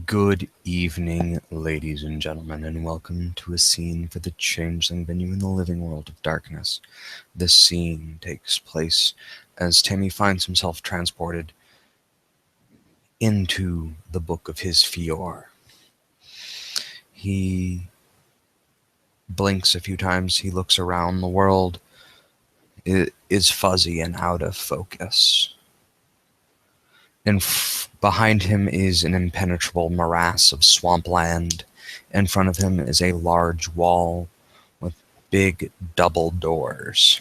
Good evening, ladies and gentlemen, and welcome to a scene for the changeling venue in the living world of darkness. This scene takes place as Tammy finds himself transported into the book of his Fior. He blinks a few times, he looks around the world. It is fuzzy and out of focus. And behind him is an impenetrable morass of swampland. In front of him is a large wall with big double doors.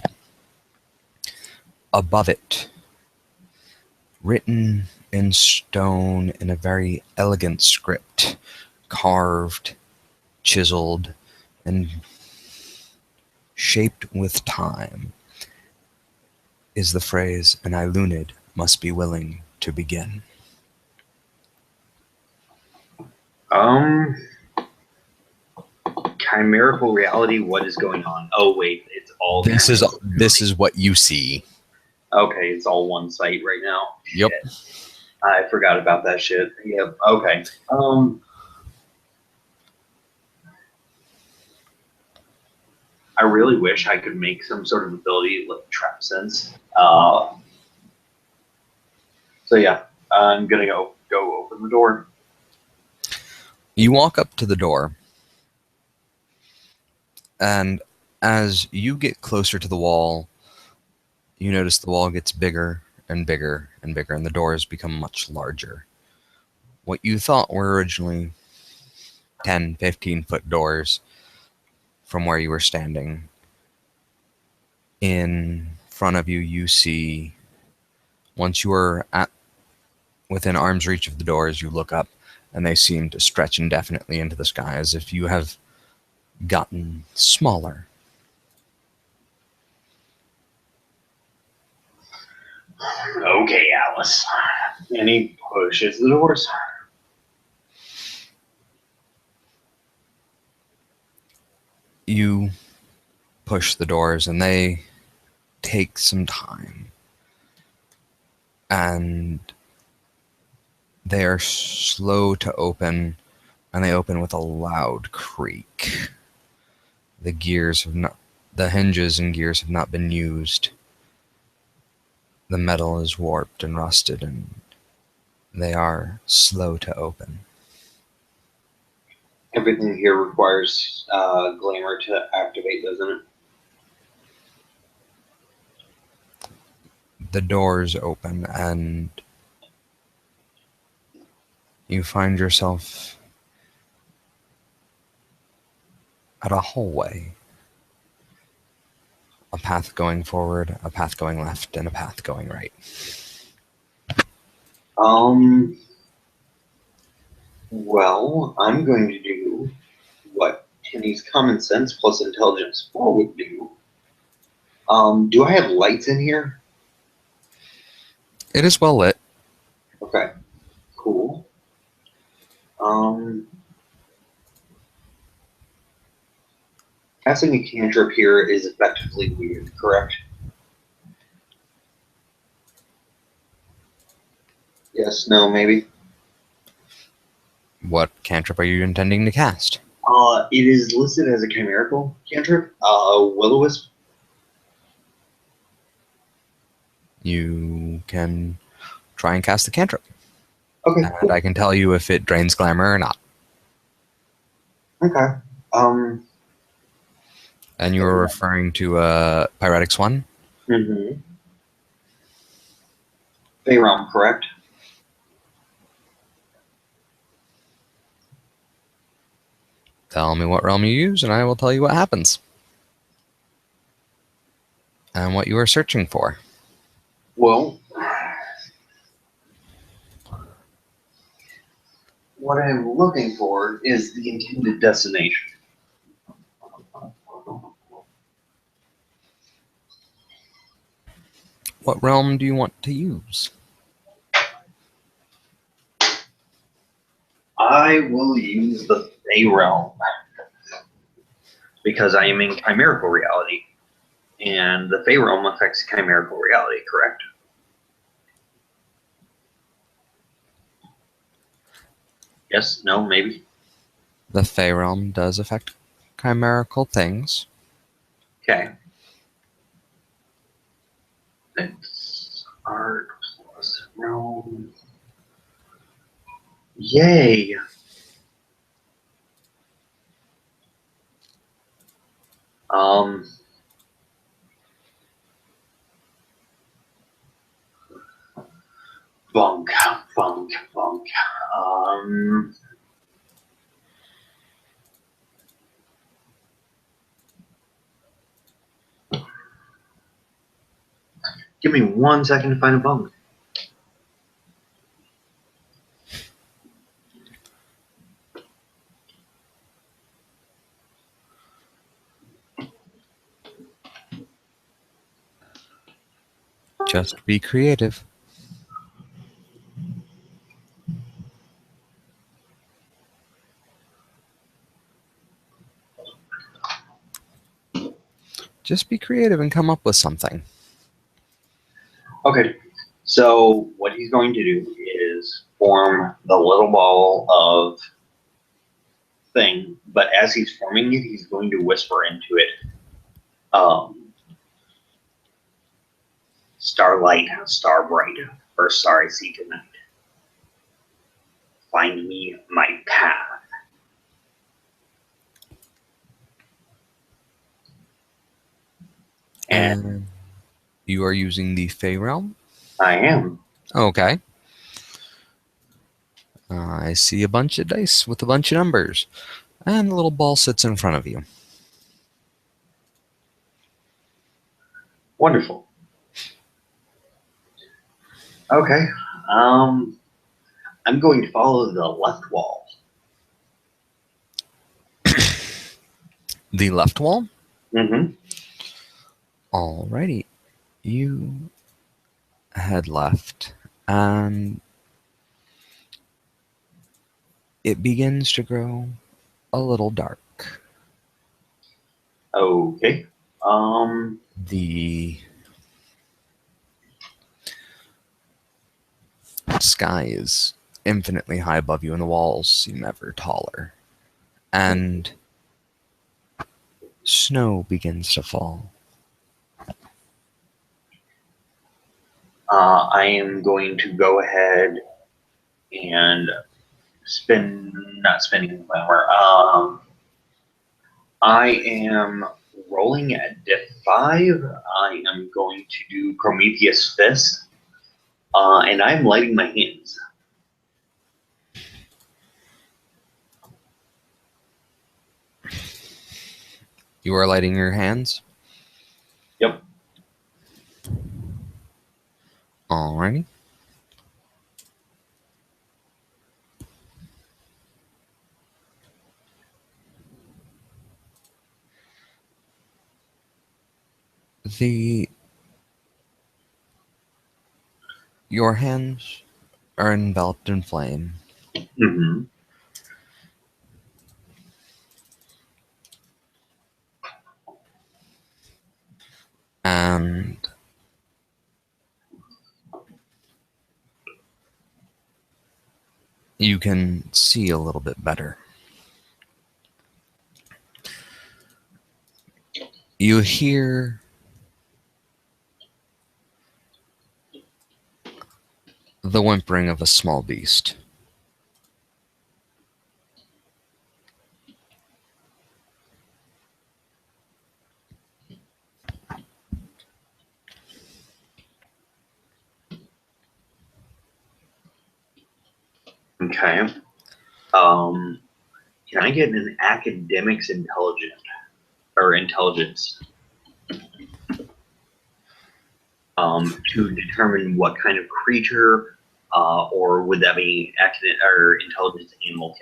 Above it, written in stone in a very elegant script, carved, chiseled, and shaped with time, is the phrase, "An Eiluned must be willing to begin." Chimerical reality, what is going on? Oh wait, it's all This is what you see. Okay, it's all one site right now. Yep. Shit. I forgot about that shit. Yep. Okay. I really wish I could make some sort of ability like trap sense. So yeah, I'm gonna go open the door. You walk up to the door, and as you get closer to the wall, you notice the wall gets bigger and bigger and bigger, and the doors become much larger. What you thought were originally 10, 15-foot doors from where you were standing, in front of you, you see, once you are within arm's reach of the doors, you look up, and they seem to stretch indefinitely into the sky, as if you have gotten smaller. Okay, Alice. And he pushes the doors. You push the doors, and they take some time. And they are slow to open, and they open with a loud creak. The hinges and gears have not been used. The metal is warped and rusted, and they are slow to open. Everything here requires glamour to activate, doesn't it? The doors open, and you find yourself at a hallway. A path going forward, a path going left, and a path going right. Well, I'm going to do what Timmy's common sense plus intelligence 4 would do. Do I have lights in here? It is well lit. Okay, cool. Casting a cantrip here is effectively weird, correct? Yes, no, maybe? What cantrip are you intending to cast? It is listed as a chimerical cantrip, Will-O-Wisp. You can try and cast the cantrip. Okay, And cool. I can tell you if it drains glamour or not. Okay. And you were referring to Pyretics 1? Mm-hmm. Feyrealm, correct? Tell me what realm you use, and I will tell you what happens. And what you are searching for. Well, what I'm looking for is the intended destination. What realm do you want to use? I will use the Feyrealm because I am in chimerical reality, and the Feyrealm affects chimerical reality, correct? Yes, no, maybe. The Fey realm does affect chimerical things. Okay. It's art plus realm. Yay! Um, bunk, bunk, bunk. Um, Give me 1 second to find a bunk. Just be creative. Just be creative and come up with something. Okay, so what he's going to do is form the little ball of thing, but as he's forming it, he's going to whisper into it, starlight, star bright, first star I see tonight. Find me my path. And you are using the Fey realm? I am. Okay. I see a bunch of dice with a bunch of numbers, and the little ball sits in front of you. Wonderful. Okay. I'm going to follow the left wall. The left wall? Mm-hmm. Alrighty. You head left, and it begins to grow a little dark. Okay. The sky is infinitely high above you, and the walls seem ever taller. And snow begins to fall. I am going to go ahead and not spinning the hammer. I am rolling at diff 5. I am going to do Prometheus Fist, and I'm lighting my hands. You are lighting your hands? Yep. Alrighty. Your hands are enveloped in flame. Mm-hmm. And you can see a little bit better. You hear the whimpering of a small beast. Okay. Can I get an academics intelligence to determine what kind of creature, or would that be academic or intelligence animal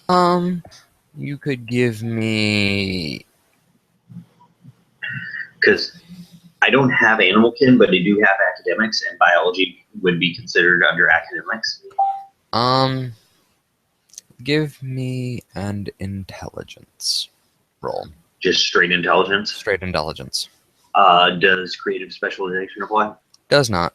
can? You could give me... Because I don't have animal kin, but I do have academics, and biology would be considered under academics. Give me an intelligence roll. Just straight intelligence. Straight intelligence. Does creative specialization apply? Does not.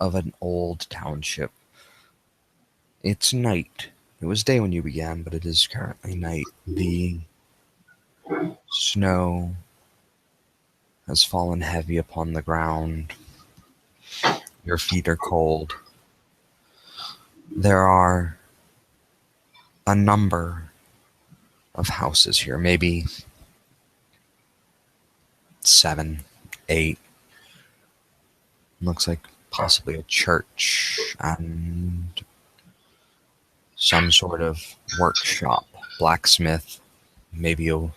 of an old township. It's night. It was day when you began, but it is currently night. The snow has fallen heavy upon the ground. Your feet are cold. There are a number of houses here, maybe 7, 8. Looks like possibly a church and some sort of workshop, blacksmith, maybe a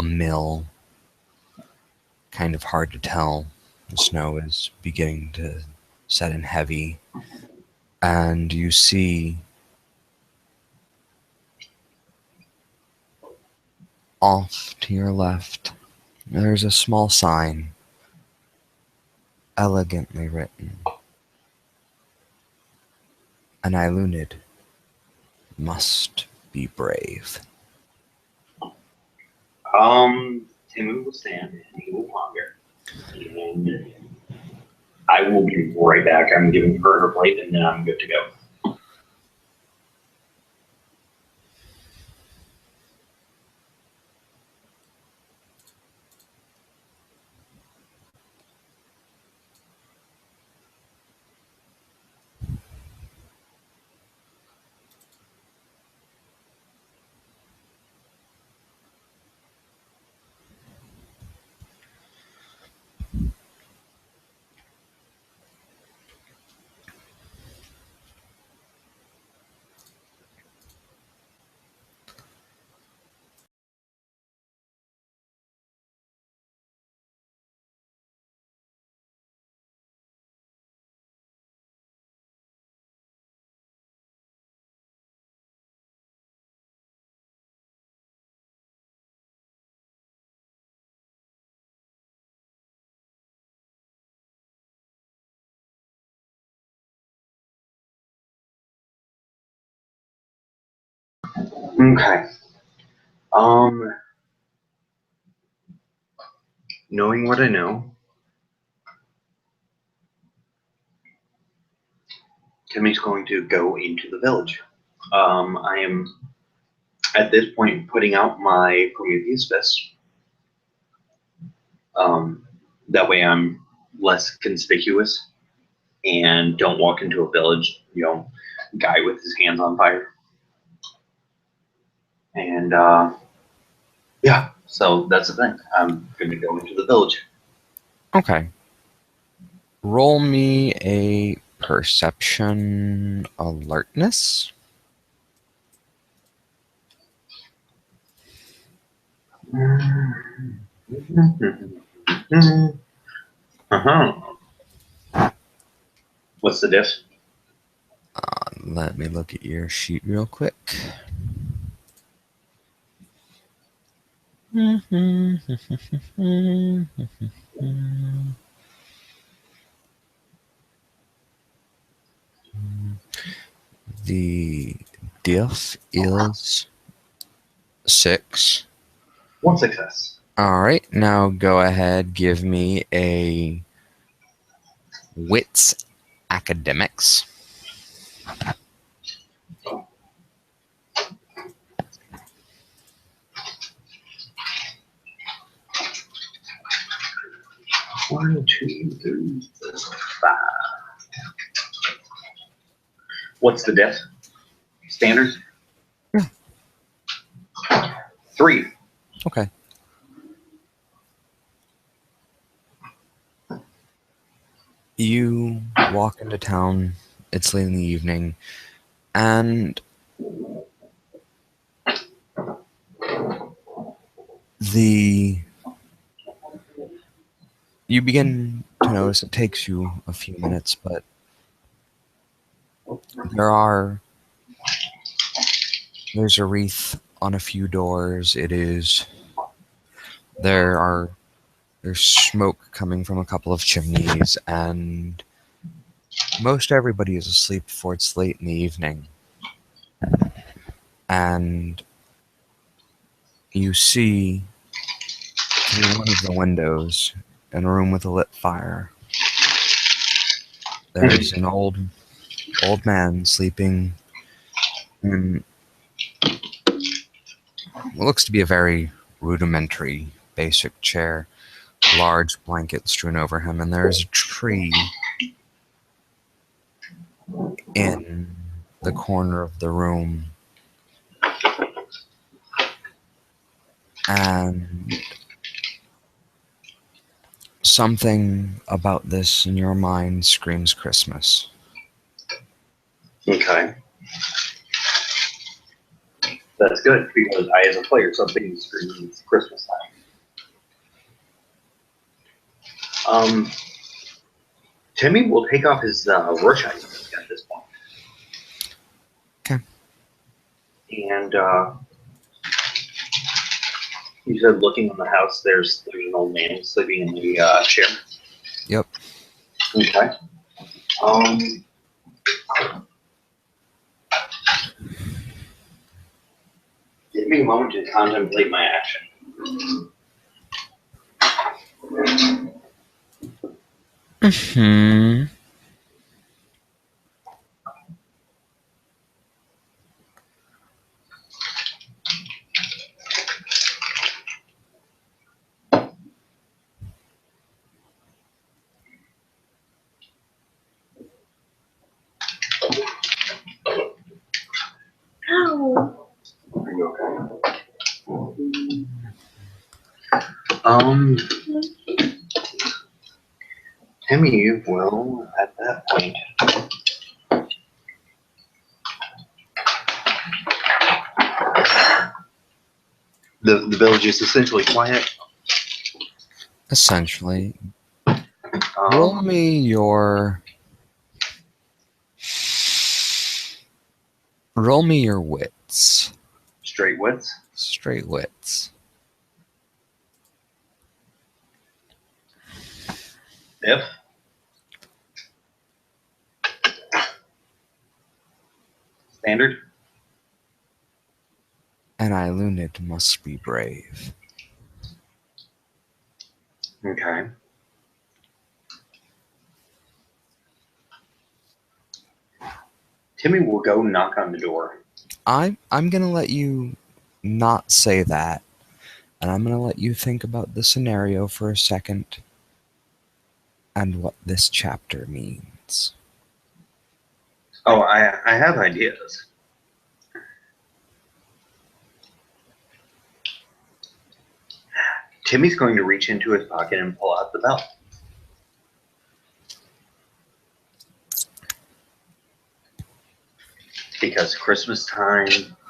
mill. Kind of hard to tell. The snow is beginning to set in heavy, and you see off to your left, there's a small sign, elegantly written. An Eiluned must be brave. Timmy will stand and he will ponder. And I will be right back. I'm giving her her plate and then I'm good to go. Okay. Knowing what I know, Timmy's going to go into the village. I am at this point putting out my Prometheus fist. That way I'm less conspicuous and don't walk into a village, guy with his hands on fire. And yeah, so that's the thing. I'm going to go into the village. Okay. Roll me a perception alertness. What's the diff? Let me look at your sheet real quick. The diff is 6. One success. All right, now go ahead, give me a wits academics. One, 2, 3, 4, 5. What's the diff? Standard? Yeah. 3. Okay. You walk into town, it's late in the evening, and you begin to notice it takes you a few minutes, but there's a wreath on a few doors. There's smoke coming from a couple of chimneys, and most everybody is asleep before it's late in the evening. And you see through one of the windows in a room with a lit fire, There's an old man sleeping in what looks to be a very rudimentary, basic chair. Large blanket strewn over him, and there's a tree in the corner of the room. And something about this in your mind screams Christmas. Okay. That's good, because I, as a player, something screams Christmas time. Timmy will take off his Rorschach at this point. Okay. And he said, looking in the house, there's an old man sleeping in the chair. Yep. Okay. Give me a moment to contemplate my action. Hmm. Ow. Are you okay? Timmy will, at that point, the village is essentially quiet. Essentially. Roll me your wits. Straight wits. Straight wits. If. Standard. And Eiluned must be brave. Okay. Timmy will go knock on the door. I'm gonna let you not say that, and I'm gonna let you think about the scenario for a second and what this chapter means. Oh, I have ideas. Timmy's going to reach into his pocket and pull out the bell. Because Christmas time,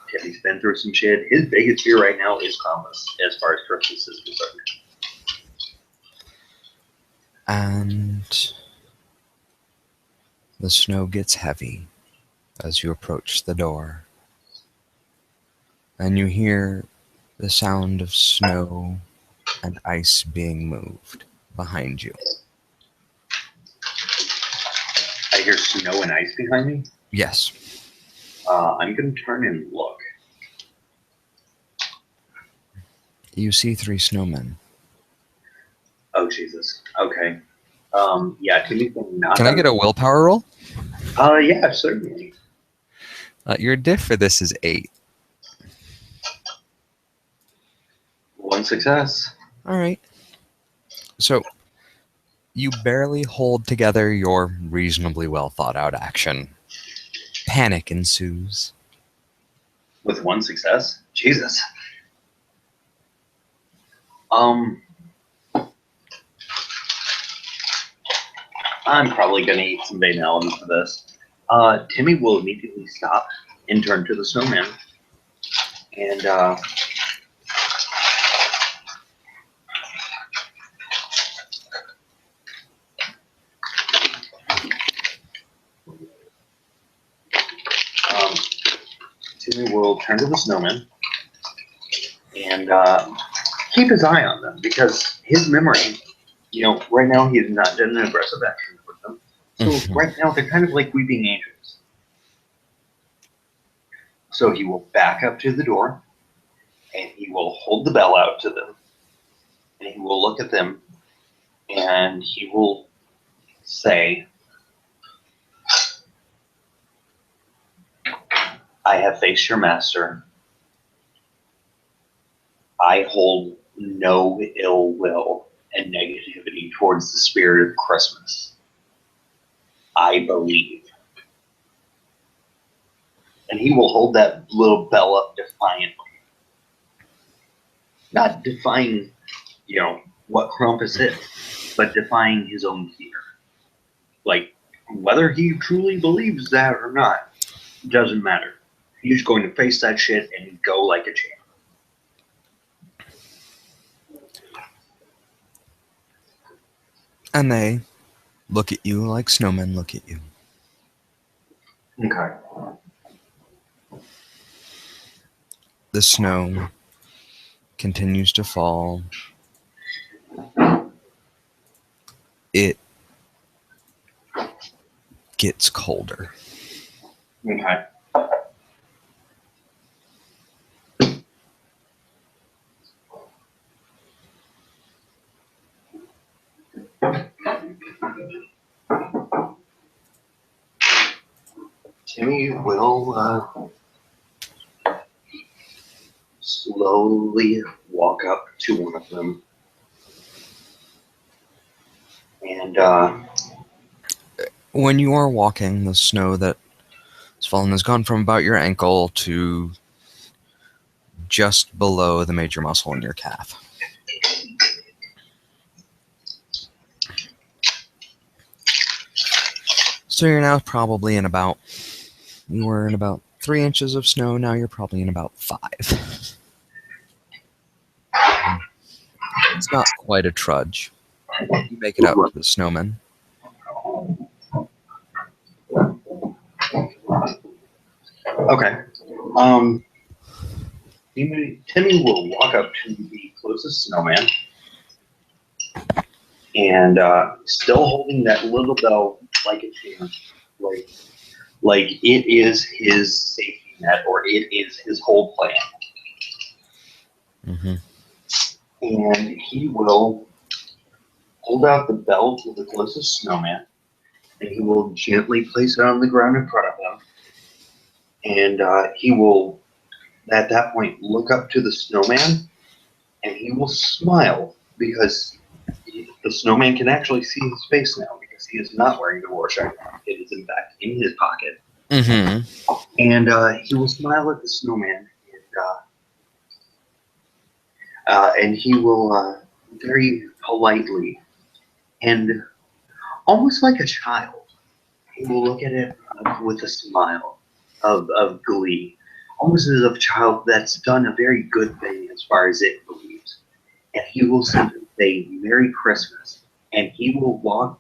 Timmy's been through some shit. His biggest fear right now is Krampus, as far as Christmas is concerned. And the snow gets heavy as you approach the door. And you hear the sound of snow and ice being moved behind you. I hear snow and ice behind me. Yes. I'm going to turn and look. You see 3 snowmen. Oh, Jesus. Okay. Yeah, Timmy's going to knock Can I on get a willpower roll? Yeah, certainly. Your diff for this is 8. 1 success. All right. So you barely hold together your reasonably well thought out action. Panic ensues. With 1 success? Jesus. I'm probably going to eat some Bainalum for this. Timmy will immediately stop and turn to the snowman. And Timmy will turn to the snowman and keep his eye on them, because his memory, right now he has not done an aggressive action with them. So right now they're kind of like weeping angels. So he will back up to the door and he will hold the bell out to them and he will look at them and he will say, I have faced your master. I hold no ill will and negativity towards the spirit of Christmas. I believe. And he will hold that little bell up defiantly. Not defying, what Krampus is, but defying his own fear. Like, whether he truly believes that or not, doesn't matter. He's going to face that shit and go like a champ. And they look at you like snowmen look at you. Okay. The snow continues to fall. It gets colder. Okay. Timmy will slowly walk up to one of them and When you are walking, the snow that has fallen has gone from about your ankle to just below the major muscle in your calf. So you're now probably in about, you were in about 3 inches of snow, now you're probably in about 5. It's not quite a trudge. You make it out to the snowman. okay. Timmy will walk up to the closest snowman and still holding that little bell like a champ, like it is his safety net or it is his whole plan. Mm-hmm. And he will hold out the bell to the closest snowman, and he will gently place it on the ground in front of him. And he will, at that point, look up to the snowman, and he will smile because the snowman can actually see his face now because he is not wearing the Rorschach. It is in fact in his pocket. Mm-hmm. And he will smile at the snowman, and he will very politely and almost like a child, he will look at it with a smile of glee, almost as of a child that's done a very good thing as far as it believes. And he will say Merry Christmas, and he will walk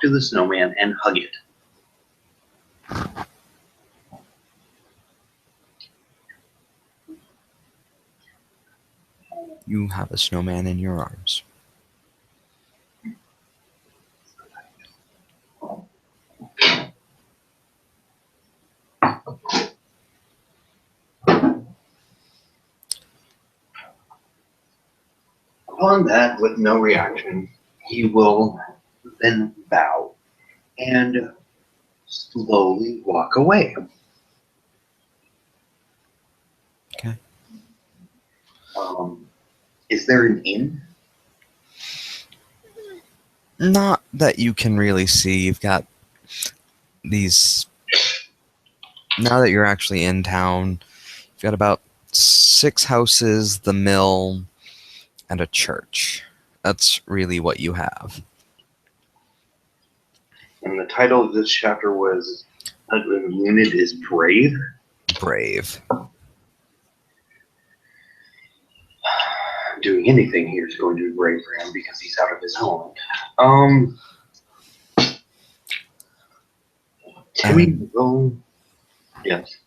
to the snowman and hug it. You have a snowman in your arms. Upon that, with no reaction, he will then bow and slowly walk away. Okay. Is there an inn? Not that you can really see. You've got these. Now that you're actually in town, you've got about 6 houses, the mill, and a church. That's really what you have. And the title of this chapter was Eiluned is Brave. Brave. Doing anything here is going to be brave for him because he's out of his element. Timmy will. Yes.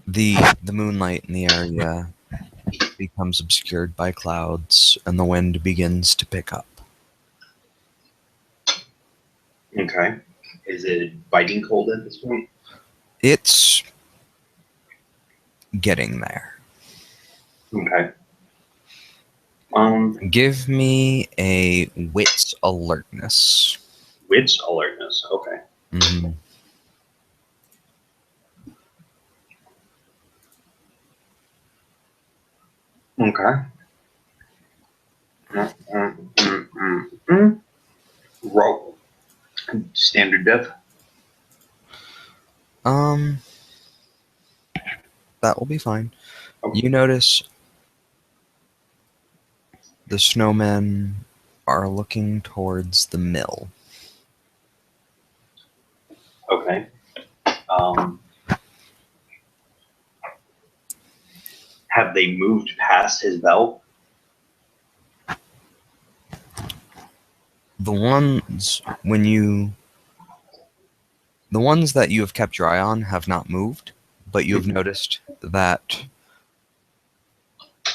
The moonlight in the area becomes obscured by clouds, and the wind begins to pick up. Okay. Is it biting cold at this point? It's getting there. Okay. Give me a wits alertness. Wits alertness. Okay. Mm-hmm. Okay. Mm, mm, mm, mm, mm. Roll. Standard diff. Um, that will be fine. Oh, You notice the snowmen are looking towards the mill. okay. Um, have they moved past his bell? The ones when you the ones that you have kept your eye on have not moved, but you have Mhm. noticed that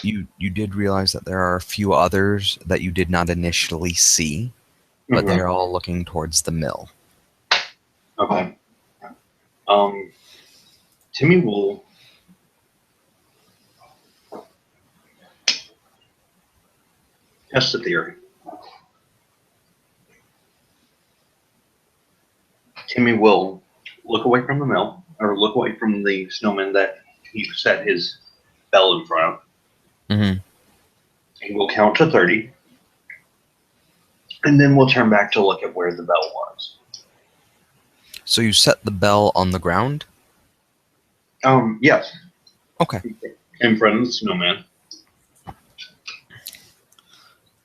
you did realize that there are a few others that you did not initially see, but Mhm. they're all looking towards the mill. Okay. Um, Timmy will test the theory. Timmy will look away from the mill, or look away from the snowman that he set his bell in front of. Mm-hmm. He will count to 30, and then we'll turn back to look at where the bell was. So you set the bell on the ground? Yes, Okay. in front of the snowman.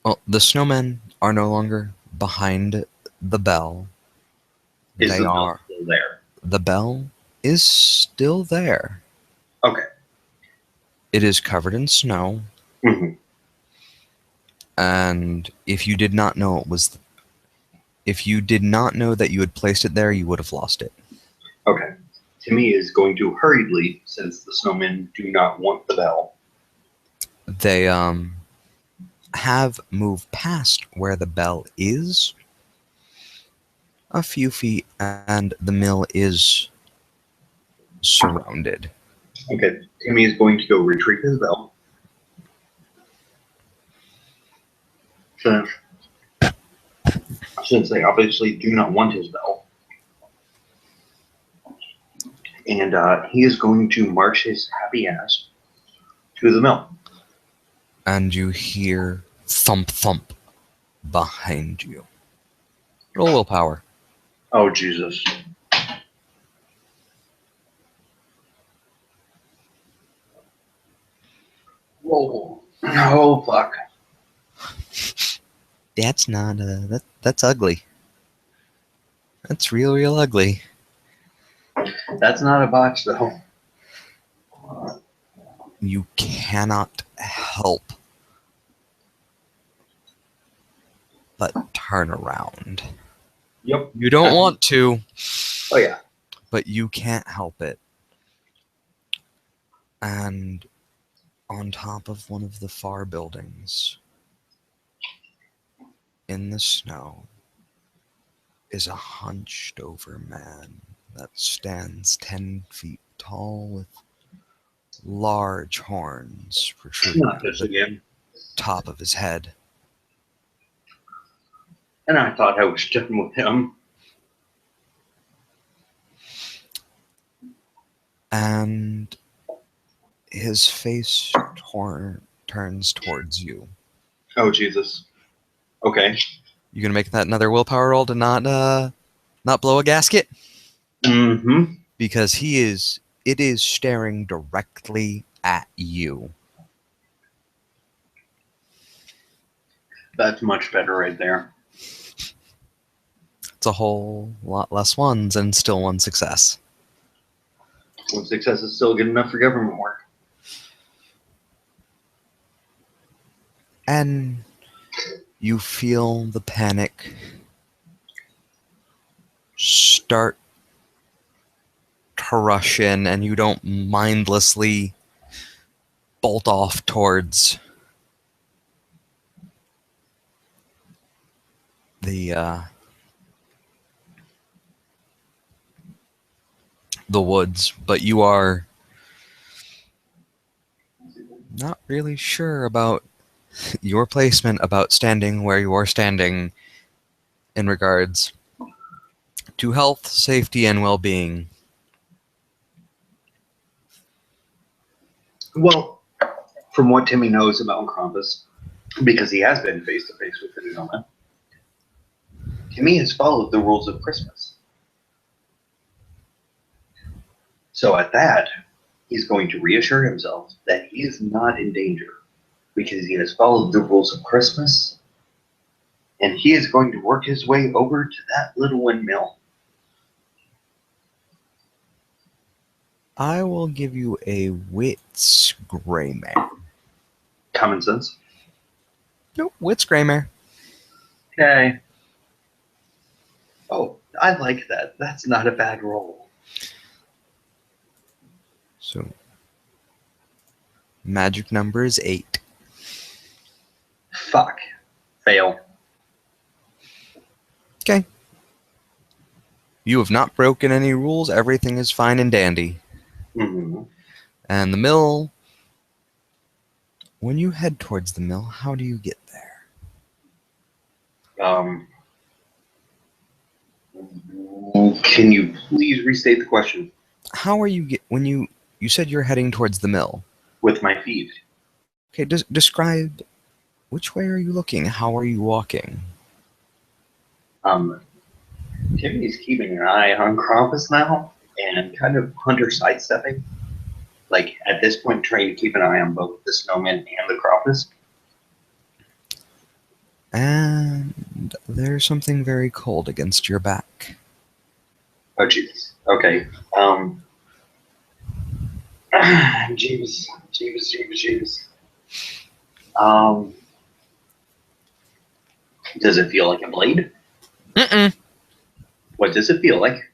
Well, the snowmen are no longer behind the bell. Is They the bell are. still there? The bell is still there. Okay. It is covered in snow, Hmm. and if you did not know that you had placed it there, you would have lost it. Okay. Timmy is going to hurriedly, since the snowmen do not want the bell. They have moved past where the bell is a few feet, and the mill is surrounded. Okay. Timmy is going to go retrieve his bell. Since, since they obviously do not want his bell. And he is going to march his happy ass to the mill. And you hear thump thump behind you. Roll willpower. Oh, Jesus. Roll. Oh, fuck. That's not that's ugly. That's real ugly. That's not a botch, though. You cannot help but turn around. Yep. You don't want to, Oh, yeah. but you can't help it. And on top of one of the far buildings, in the snow, is a hunched over man that stands 10 feet tall with large horns protruding Not out of this the again. top of his head. And I thought I was done with him. And his face turns towards you. Oh, Jesus. Okay. You gonna make that another willpower roll to not blow a gasket? Mm-hmm. Because it is staring directly at you. That's much better right there. It's a whole lot less ones and still one success. One success is still good enough for government work. And you feel the panic start to rush in, and you don't mindlessly bolt off towards the the woods, but you are not really sure about your placement, about standing where you are standing in regards To health, safety, and well-being. Well, from what Timmy knows about Krampus, because he has been face to face with the gentleman, Timmy has followed the rules of Christmas. So at that, he's going to reassure himself that he is not in danger because he has followed the rules of Christmas, and he is going to work his way over to that little windmill. I will give you a wits gray mare. Common sense. Nope, wits gray mare. Okay. Oh, I like that. That's not a bad roll. So, magic number is 8. Fuck. Fail. Okay. You have not broken any rules. Everything is fine and dandy. Mm-hmm. And the mill, when you head towards the mill, how do you get there? Can you please restate the question? How are you when you said you're heading towards the mill? With my feet. Okay, describe which way are you looking? How are you walking? Timmy's keeping an eye on Krampus now and kind of hunter sidestepping. Like at this point, trying to keep an eye on both the snowman and the Krampus. And there's something very cold against your back. Oh, Jesus. Okay. Jeeves. Does it feel like a blade? Mm-mm. What does it feel like?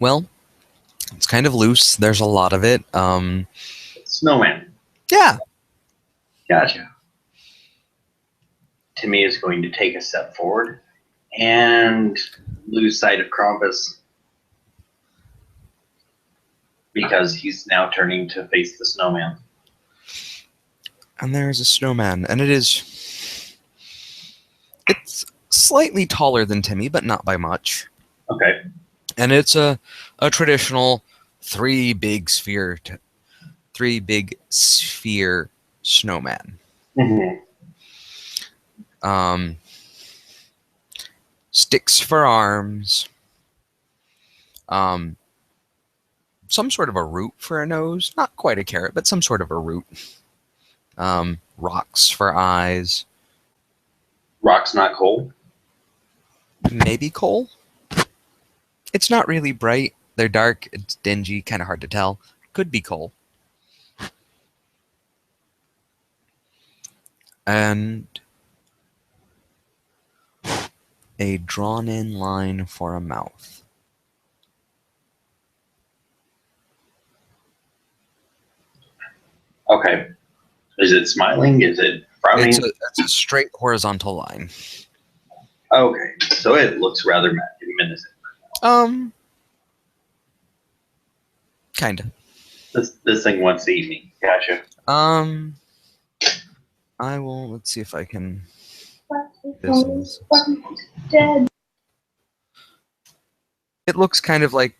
Well, it's kind of loose. There's a lot of it. Snowman. Yeah. Gotcha. Timmy is going to take a step forward and lose sight of Krampus because he's now turning to face the snowman. And there's a snowman, and it's slightly taller than Timmy, but not by much. Okay. And it's a traditional three big sphere snowman. Mm-hmm. Sticks for arms. Some sort of a root for a nose. Not quite a carrot, but some sort of a root. Rocks for eyes. Rock's not coal? Maybe coal? It's not really bright. They're dark. It's dingy. Kind of hard to tell. Could be coal. And a drawn-in line for a mouth. Okay. Is it smiling? Is it frowning? It's a straight horizontal line. Okay. So it looks rather menacing. Kinda. This thing wants to eat me. Gotcha. I will. Let's see if I can. Dead. It looks kind of like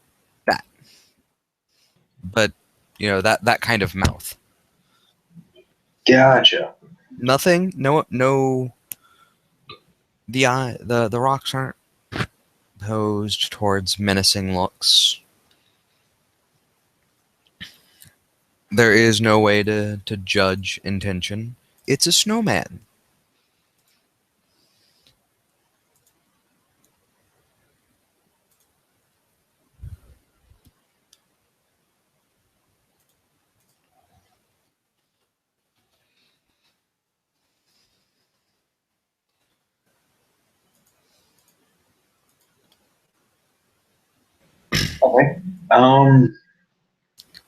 that, but that kind of mouth. Gotcha. Nothing. No. The rocks aren't posed towards menacing looks. There is no way to judge intention. It's a snowman. Okay.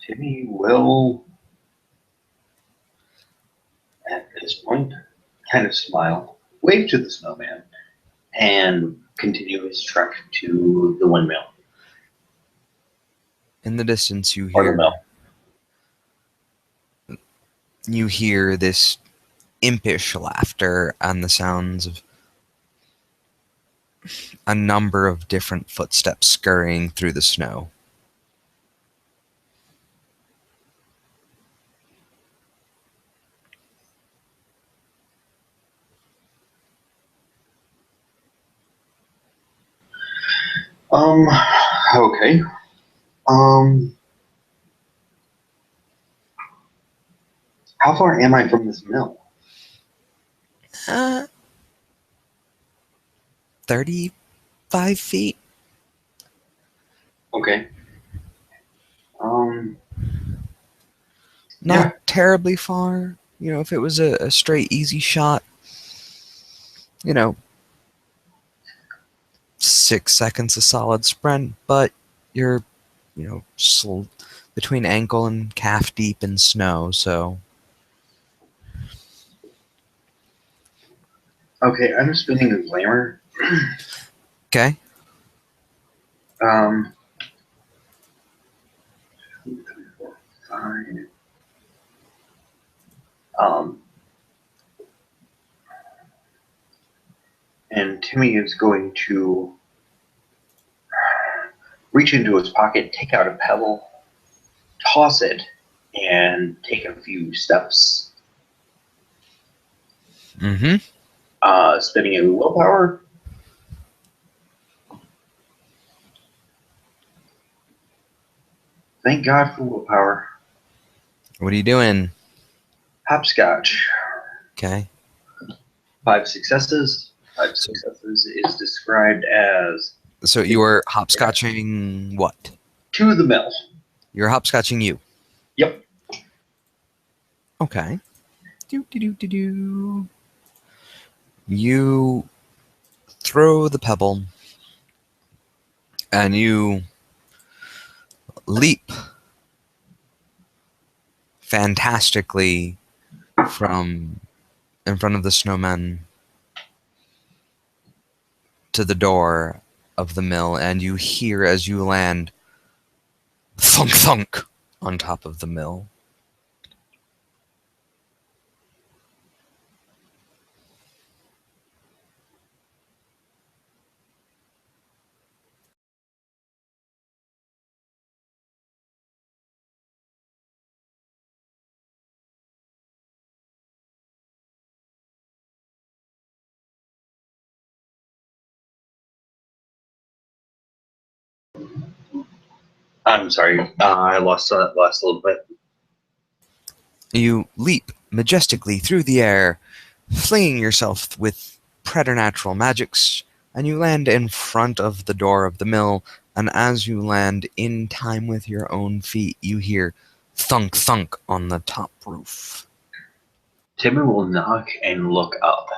Timmy will, at this point, kind of smile, wave to the snowman, and continue his trek to the windmill. In the distance, you Or the mill. hear this impish laughter and the sounds of a number of different footsteps scurrying through the snow. Okay. Um, how far am I from this mill? 35 feet? Okay. Um, Not yeah. terribly far. You know, if it was a straight, easy shot, you know, 6 seconds a solid sprint, but you're, between ankle and calf deep in snow, so. Okay, I'm spinning a glamour. Okay. Um, 2, 3, 4, 5. And Timmy is going to reach into his pocket, take out a pebble, toss it, and take a few steps. Mm-hmm. Spinning in willpower. Thank God for willpower. What are you doing? Hopscotch. Okay. 5 successes. 5 So, successes is described as so you were hopscotching what? to the mill. You're hopscotching you. Yep. Okay. Do do do do do. You throw the pebble and you leap fantastically from in front of the snowman to the door of the mill, and you hear as you land thunk thunk on top of the mill. I'm sorry. I lost that last little bit. You leap majestically through the air, flinging yourself with preternatural magics, and you land in front of the door of the mill. And as you land in time with your own feet, you hear thunk thunk on the top roof. Timmy will knock and look up.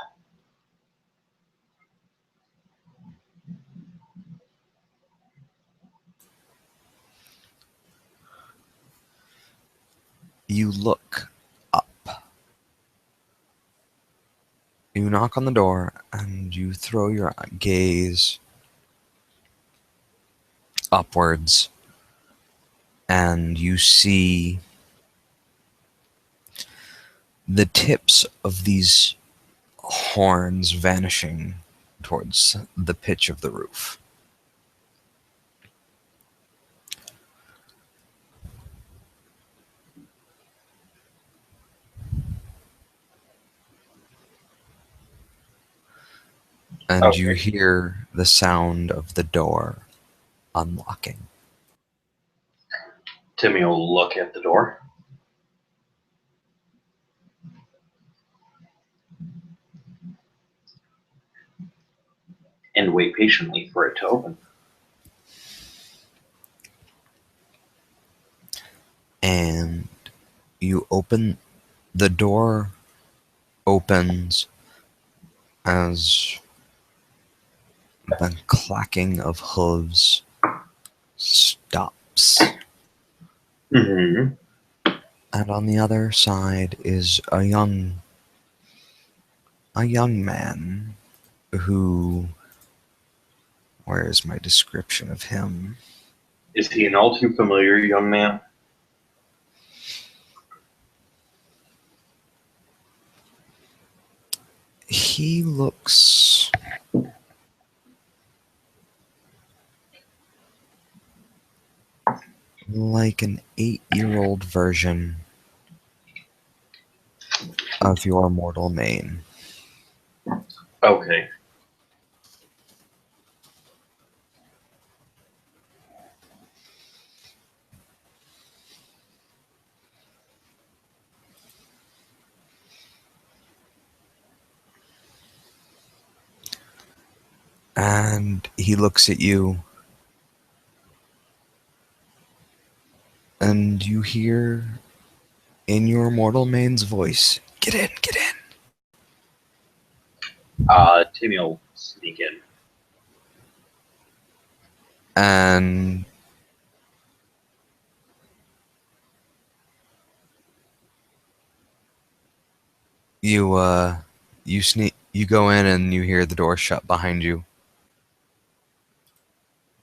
You look up. You knock on the door and you throw your gaze upwards, and you see the tips of these horns vanishing towards the pitch of the roof. And you Okay. hear the sound of the door unlocking. Timmy will look at the door. And wait patiently for it to open. And you open the door, opens as the clacking of hooves stops. Mm-hmm. And on the other side is a young man who, where's my description of him? Is he an all too familiar young man? He looks like an 8-year-old version of your mortal mane. Okay. And he looks at you, and you hear in your mortal mane's voice, "Get in, get in." Timmy will sneak in. And you go in and you hear the door shut behind you,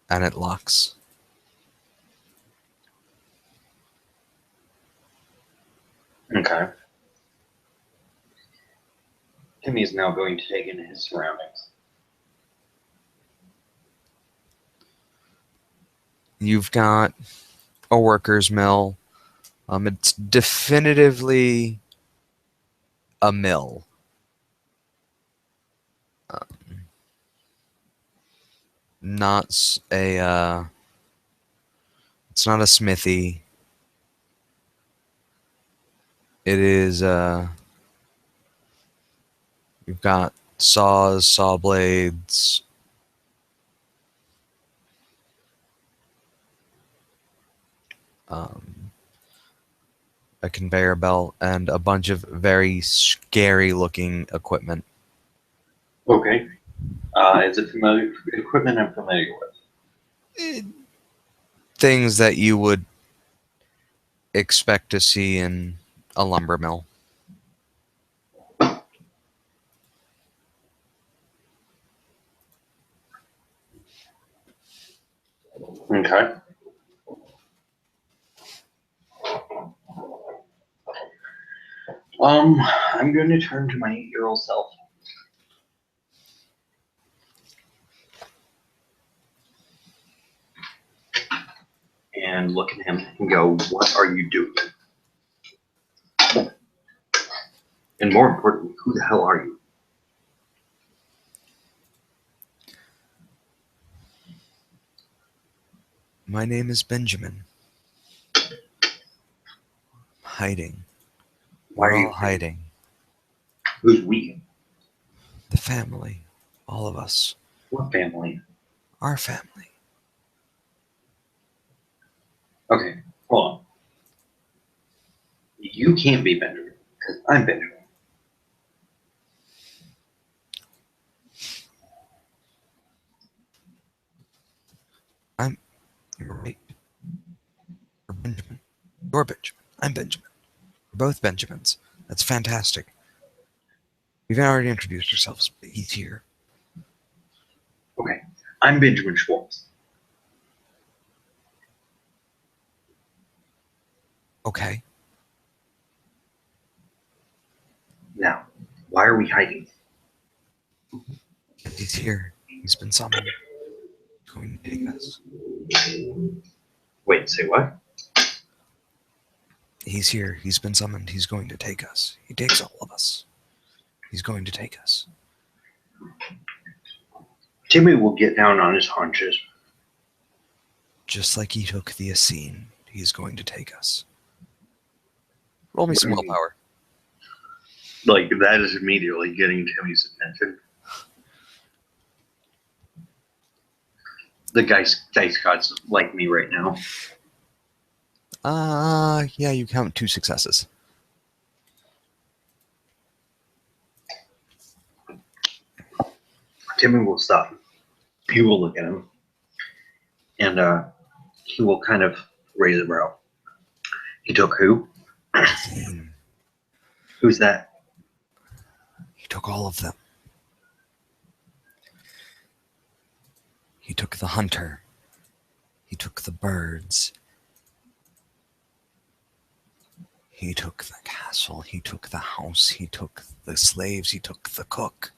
and it locks. Okay. Timmy is now going to take in his surroundings. You've got a worker's mill. It's definitively a mill. Not it's not a smithy. It is you've got saws, saw blades, um, a conveyor belt, and a bunch of very scary looking equipment. Okay. Is it familiar equipment I'm familiar with? Things that you would expect to see in a lumber mill. Okay. I'm going to turn to my 8-year-old self. And look at him and go, what are you doing? And more importantly, who the hell are you? My name is Benjamin. Hiding. Why We're are all you hiding? hiding. Who's we? The family. All of us. What family? Our family. Okay, hold on. You can't be Benjamin, because I'm Benjamin. You're right. You're Benjamin. You're Benjamin. I'm Benjamin. We're both Benjamins. That's fantastic. We've already introduced ourselves, but he's here. Okay, I'm Benjamin Schwartz. Okay. Now, why are we hiding? He's here. He's been summoned. He's going to take us. Wait, say what? He's here. He's been summoned. He's going to take us. He takes all of us. He's going to take us. Timmy will get down on his haunches. Just like he took the Essene, he's going to take us. Roll me some willpower. Like, that is immediately getting Timmy's attention. The dice gods like me right now. Yeah, you count 2 successes. Timmy will stop. He will look at him. And he will kind of raise a brow. He took who? Essene. Who's that? He took all of them. He took the hunter. He took the birds. He took the castle. He took the house. He took the slaves. He took the cook.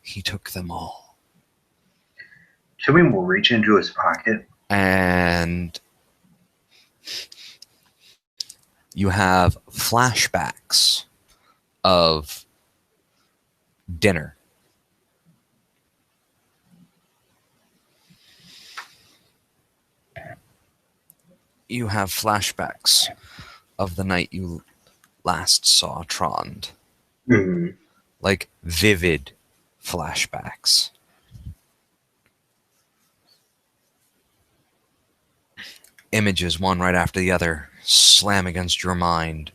He took them all. Timmy will reach into his pocket. And You have flashbacks of dinner. You have flashbacks of the night you last saw Trond. Mm-hmm. Like vivid flashbacks. Images, one right after the other, slam against your mind.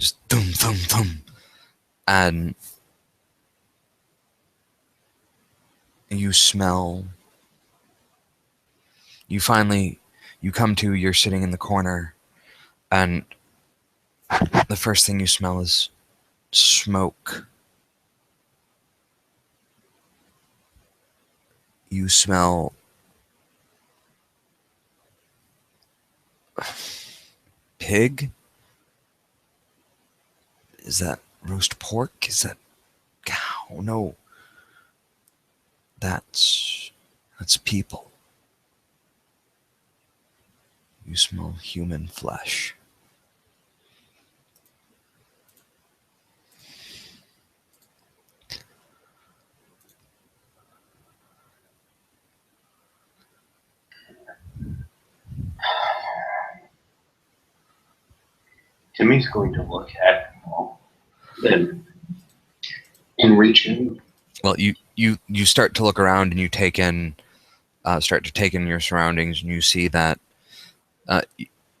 Just thum, thum, thum. And you smell. You come to, you're sitting in the corner, and the first thing you smell is smoke. You smell pig? Is that roast pork? Is that cow? No. That's people. You smell human flesh. Timmy's going to look at them and reach in. Well, you start to look around and you start to take in your surroundings, and you see that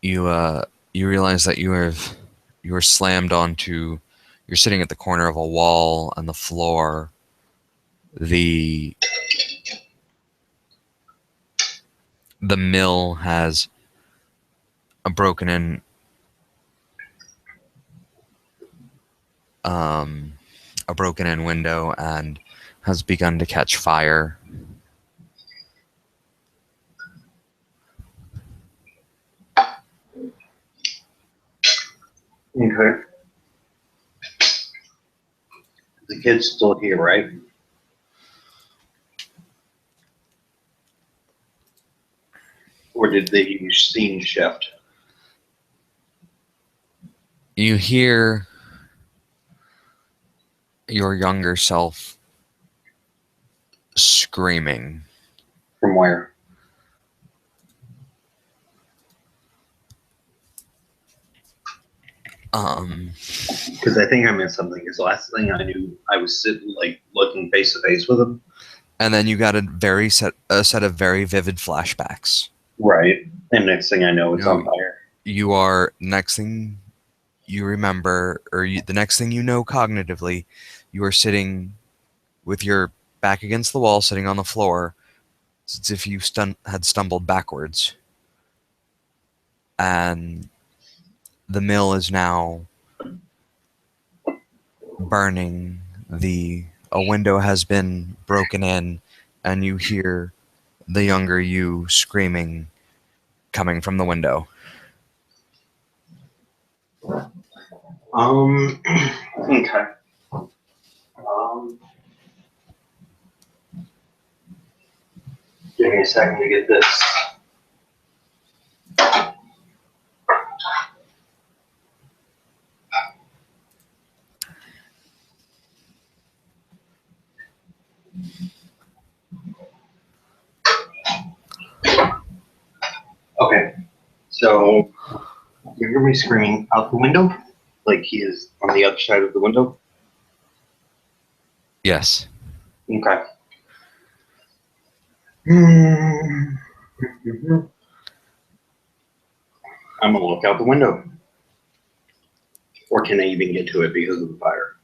you realize that you are slammed onto. You're sitting at the corner of a wall, and the floor. The mill has a broken in window and has begun to catch fire. Okay. The kid's still here, right? Or did the scene shift? You hear your younger self screaming. From where? Because I think I missed something. Because the last thing I knew, I was sitting, like, looking face to face with him. And then you got a set of very vivid flashbacks. Right. And next thing I know, it's on fire. Next thing you remember, the next thing you know cognitively, you are sitting with your back against the wall, sitting on the floor. It's as if you had stumbled backwards. And the mill is now burning. A window has been broken in, and you hear the younger you screaming coming from the window. Okay. Give me a second to get this. Okay. So you hear me screaming out the window? Like he is on the other side of the window? Yes. Okay. I'm gonna look out the window. Or can I even get to it because of the fire?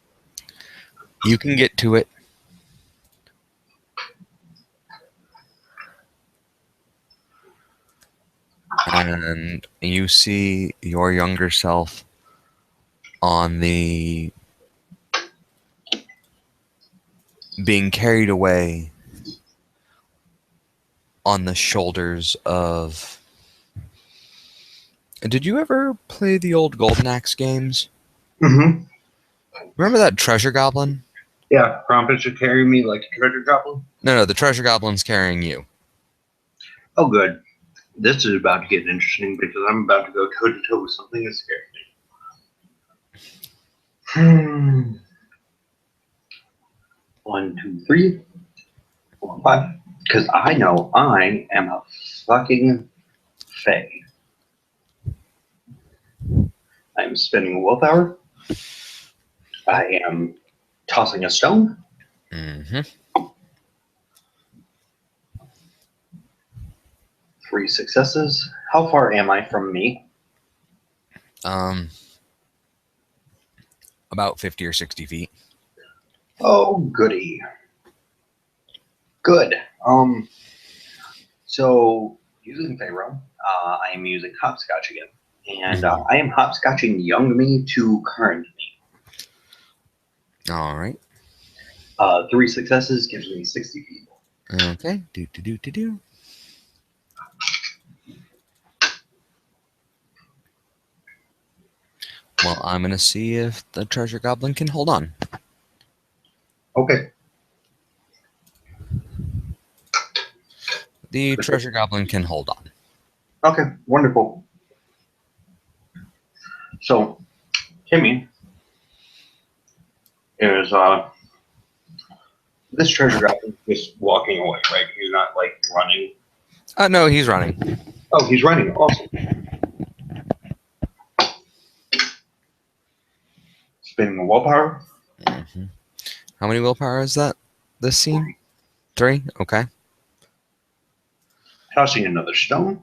You can get to it. And you see your younger self on being carried away on the shoulders of... Did you ever play the old Golden Axe games? Mm-hmm. Remember that treasure goblin? Yeah, Krampus should carry me like a treasure goblin? No, the treasure goblin's carrying you. Oh, good. This is about to get interesting because I'm about to go toe to toe with something that scares me. 1, 2, 3, 4, 5. Because I know I am a fucking fae. I'm spending willpower. I am tossing a stone. Mm-hmm. 3 successes. How far am I from me? About 50 or 60 feet. Oh, goody. Good. So using Pharaoh, I am using hopscotch again, and I am hopscotching young me to current me. All right. 3 successes gives me 60 feet. Okay. Do. Well, I'm gonna see if the treasure goblin can hold on. Okay. The treasure goblin can hold on. Okay. Wonderful. So Timmy is this treasure goblin just walking away, right? He's not like running. No, he's running. Oh, he's running. Awesome. Spinning the willpower. Mm-hmm. How many willpower is that? This scene? 3? Okay. Tossing another stone.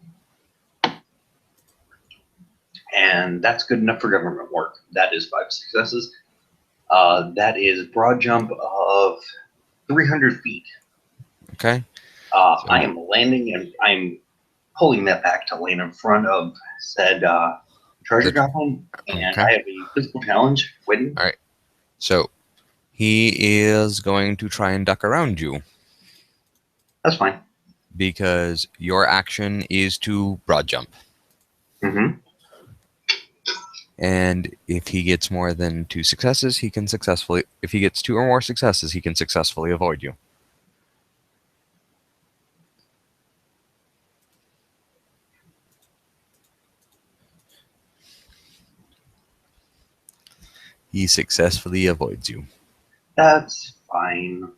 And that's good enough for government work. That is 5 successes. That is broad jump of 300 feet. Okay. I am landing and I'm pulling that back to land in front of said treasure goblin, and Okay. I have a physical challenge waiting. All right. So he is going to try and duck around you That's fine. because your action is to broad jump. Mm-hmm. And if he gets more than 2 successes, he can successfully. If he gets 2 or more successes, he can successfully avoid you. He successfully avoids you. That's fine.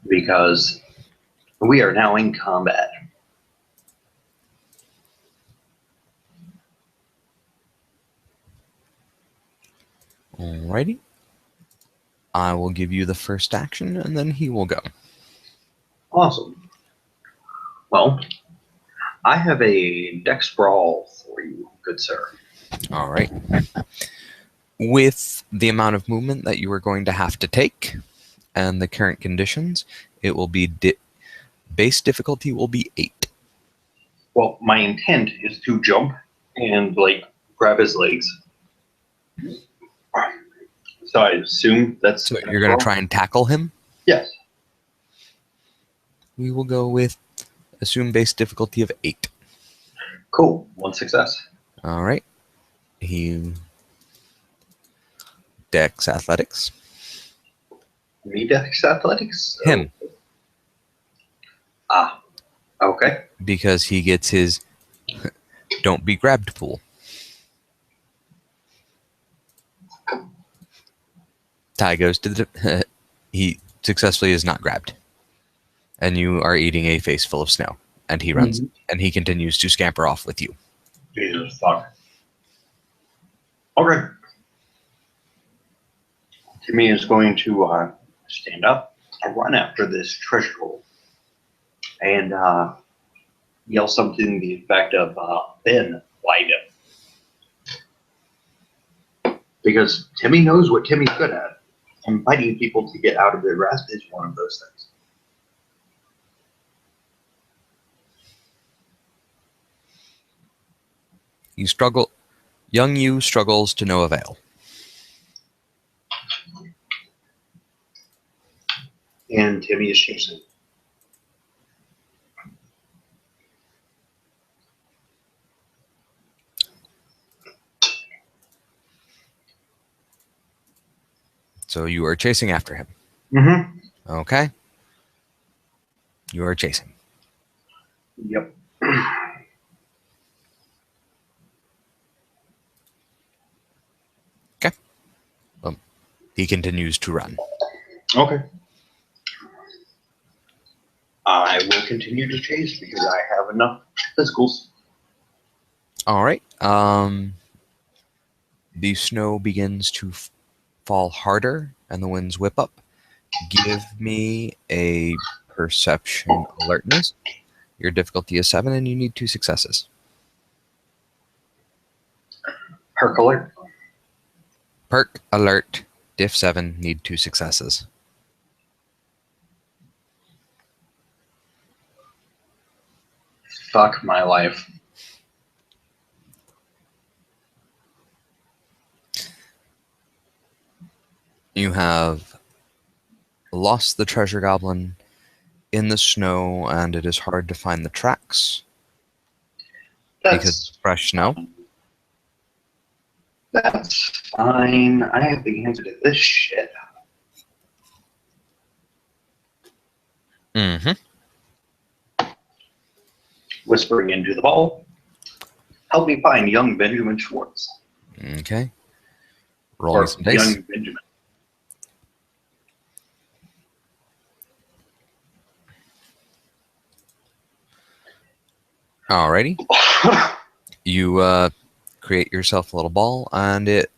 Because we are now in combat. Alrighty. I will give you the first action, and then he will go. Awesome. Well, I have a dex brawl for you, good sir. All right. With the amount of movement that you are going to have to take and the current conditions, it will be base difficulty will be 8. Well, my intent is to jump and like grab his legs. So I assume that's So you're going to try and tackle him? Yes. We will go with assume base difficulty of 8. Cool. 1 success. All right. He dex athletics. Me dex athletics? Him. Ah. Okay. Because he gets his don't be grabbed pool. Ty goes to the he successfully is not grabbed. And you are eating a face full of snow. And he runs and he continues to scamper off with you. Jesus fuck. Okay. Timmy is going to stand up and run after this treasure hole and yell something to the effect of Ben, light him. Because Timmy knows what Timmy's good at. And fighting people to get out of their grasp is one of those things. You struggle. Young you struggles to no avail. And Timmy is chasing. So you are chasing after him. Mm-hmm. Okay. You are chasing. Yep. Okay. He continues to run. Okay. I will continue to chase because I have enough physicals. All right. The snow begins to fall harder and the winds whip up. Give me a perception alertness. Your difficulty is 7 and you need 2 successes. Perk alert. Perk alert. Diff 7, need 2 successes. Fuck my life. You have lost the treasure goblin in the snow, and it is hard to find the tracks because That's it's fresh snow. fine. That's fine. I have the answer to this shit. Mm-hmm. Whispering into the ball. Help me find young Benjamin Schwartz. Okay. Roll me Or some dice. young Benjamin. Alrighty. You create yourself a little ball, and it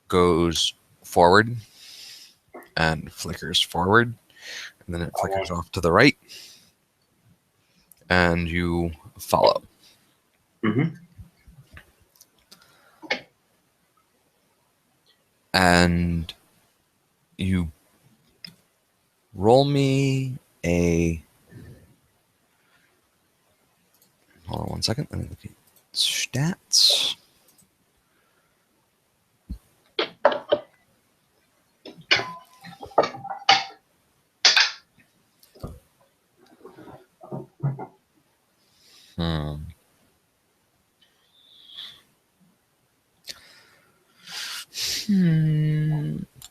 goes forward and flickers forward, and then it flickers off to the right, and you follow. Mm-hmm. And you roll me a... Hold on one second. Let me look at stats.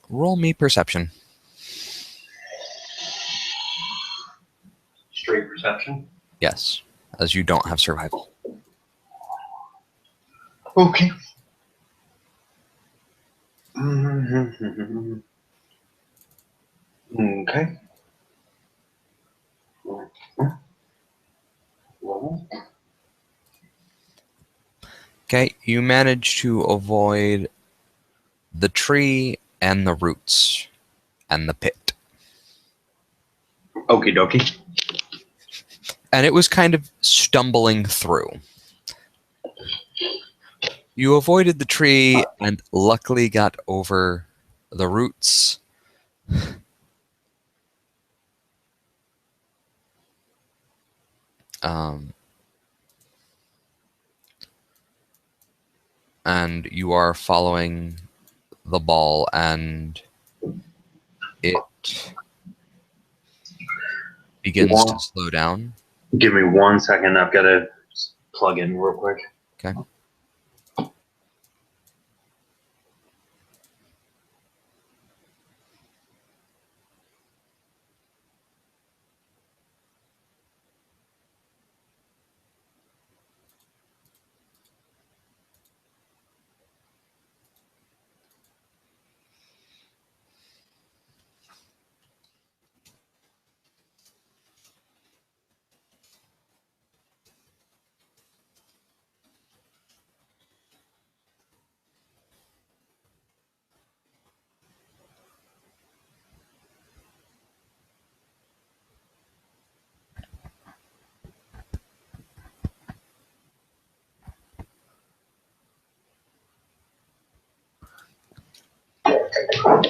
Roll me perception. Straight perception. Yes, as you don't have survival. Okay. Mm-hmm. Okay. Roll. Okay, you manage to avoid the tree and the roots and the pit. Okie dokie. And it was kind of stumbling through. You avoided the tree and luckily got over the roots. And you are following the ball, and it begins to slow down. Give me 1 second. I've got to plug in real quick. Okay.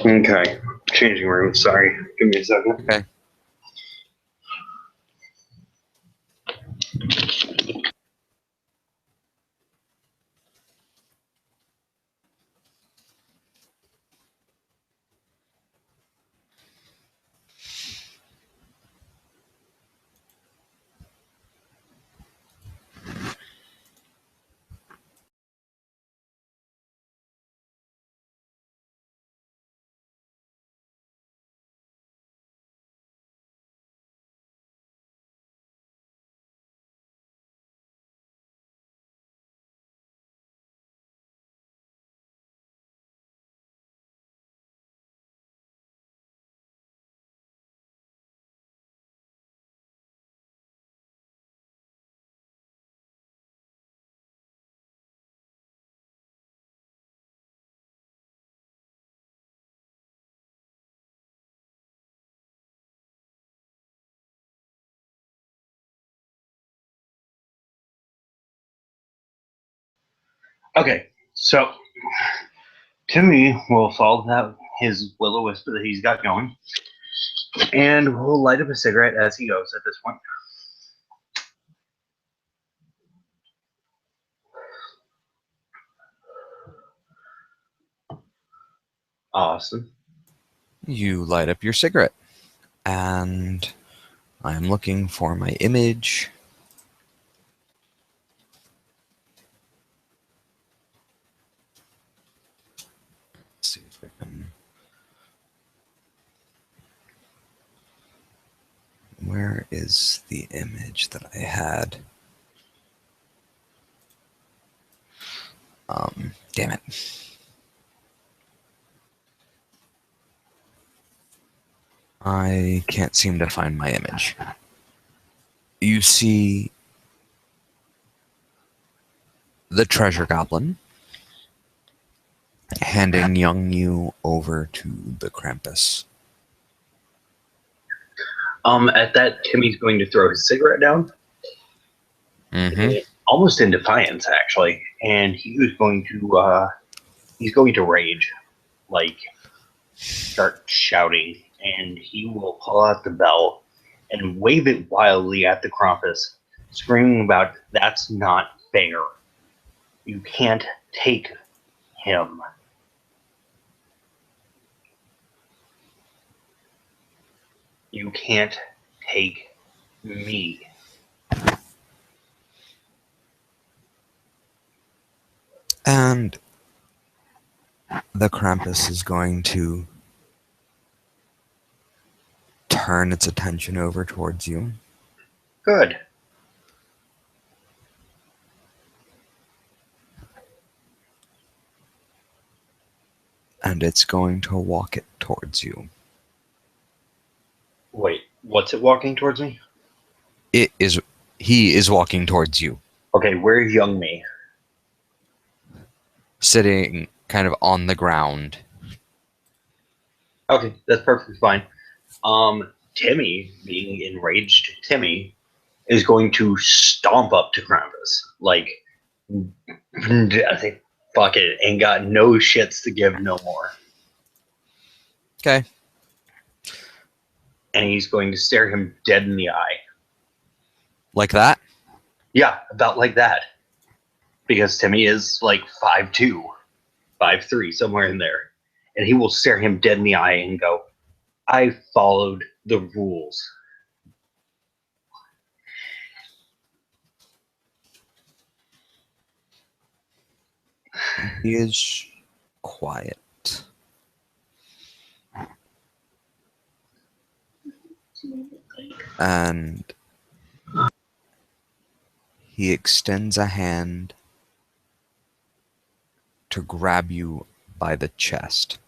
Okay. Changing room. Sorry. Give me a second. Okay. Okay, so Timmy will follow that his will-o-wisp that he's got going, and will light up a cigarette as he goes at this point. Awesome. You light up your cigarette, and I'm looking for my image. Let's see if I can. Where is the image that I had? Damn it. I can't seem to find my image. You see the treasure goblin handing young you over to the Krampus. At that, Timmy's going to throw his cigarette down, Mm-hmm. almost in defiance, actually, and he's going to rage, like start shouting, and he will pull out the bell and wave it wildly at the Krampus, screaming about, "That's not fair. You can't take him." You can't take me. And the Krampus is going to turn its attention over towards you. Good. And it's going to walk it towards you. Wait, what's it walking towards me? He is walking towards you. Okay, where's young me? Sitting kind of on the ground. Okay, that's perfectly fine. Timmy, being enraged Timmy, is going to stomp up to Krampus. Like, I think, fuck it, ain't got no shits to give no more. Okay. And he's going to stare him dead in the eye. Like that? Yeah, about like that. Because Timmy is like 5'2", 5'3", somewhere in there. And he will stare him dead in the eye and go, "I followed the rules." He is quiet. And he extends a hand to grab you by the chest.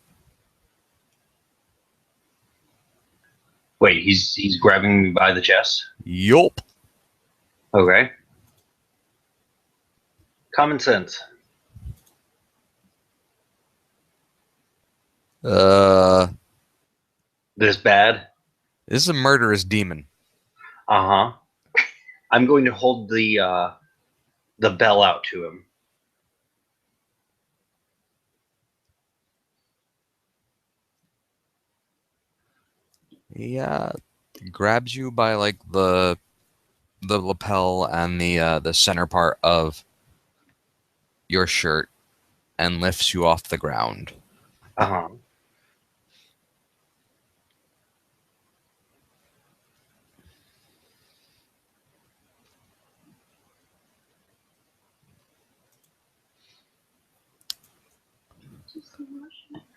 Wait, he's grabbing me by the chest? Yup. Okay. Common sense. This bad? This is a murderous demon. Uh-huh. I'm going to hold the bell out to him. Yeah, grabs you by like the lapel and the center part of your shirt and lifts you off the ground. Uh-huh.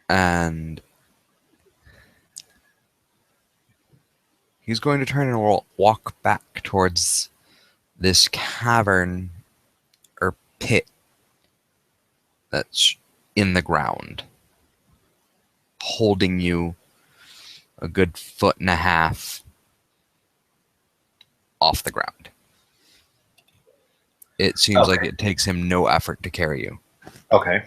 And he's going to turn and walk back towards this cavern or pit that's in the ground, holding you a good 1.5 feet off the ground. It seems like it takes him no effort to carry you. Okay.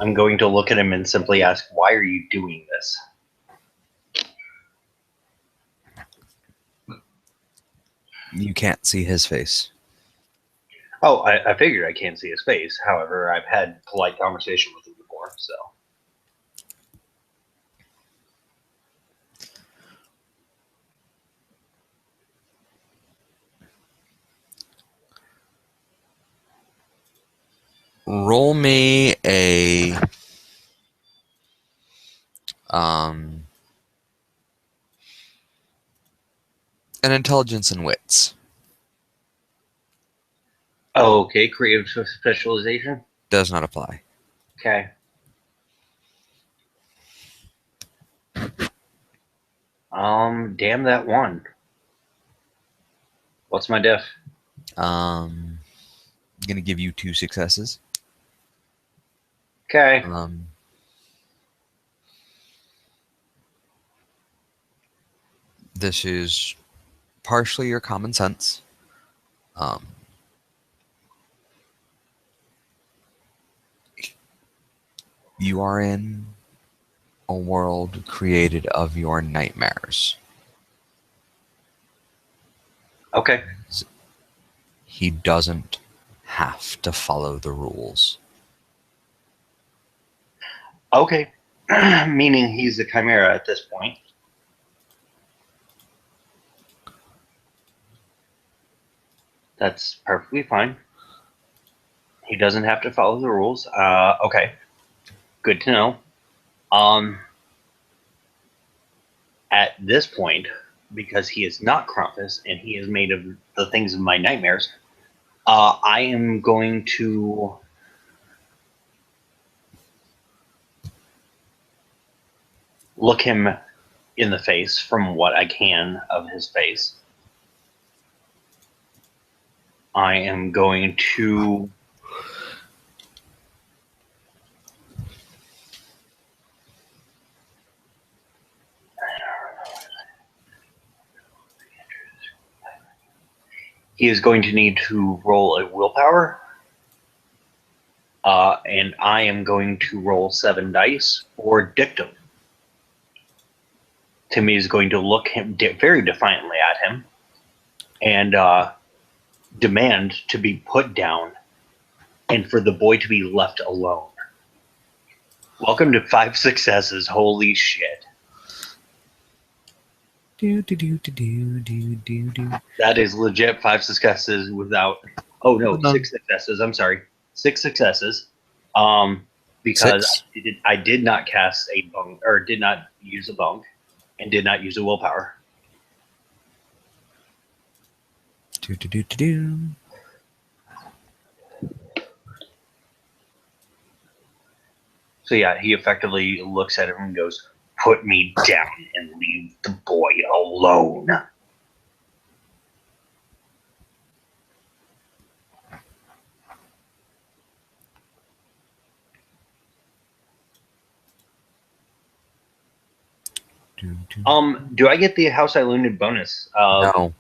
I'm going to look at him and simply ask, "Why are you doing this?" You can't see his face. Oh, I figured I can't see his face. However, I've had polite conversation with him before, so. Roll me um, an intelligence and wits. Oh, okay. Creative specialization. Does not apply. Okay. Damn that one. What's my diff? I'm gonna give you 2 successes. Okay. This is partially your common sense. You are in a world created of your nightmares. Okay. He doesn't have to follow the rules. Okay. Meaning he's a chimera at this point. That's perfectly fine. He doesn't have to follow the rules. Okay. Good to know. At this point, because he is not Krampus and he is made of the things of my nightmares, I am going to look him in the face from what I can of his face. I am going to he is going to need to roll a willpower. And I am going to roll 7 dice for dictum. Timmy is going to look him very defiantly at him and demand to be put down and for the boy to be left alone. Welcome to 5 successes. Holy shit. That is legit 5 successes without. Oh no, 6 successes. I'm sorry, 6 successes. Because 6? I did not cast a bunk, or did not use a bunk, and did not use a willpower. So yeah, he effectively looks at him and goes, "Put me down and leave the boy alone." Do I get the House Eiluned bonus? No.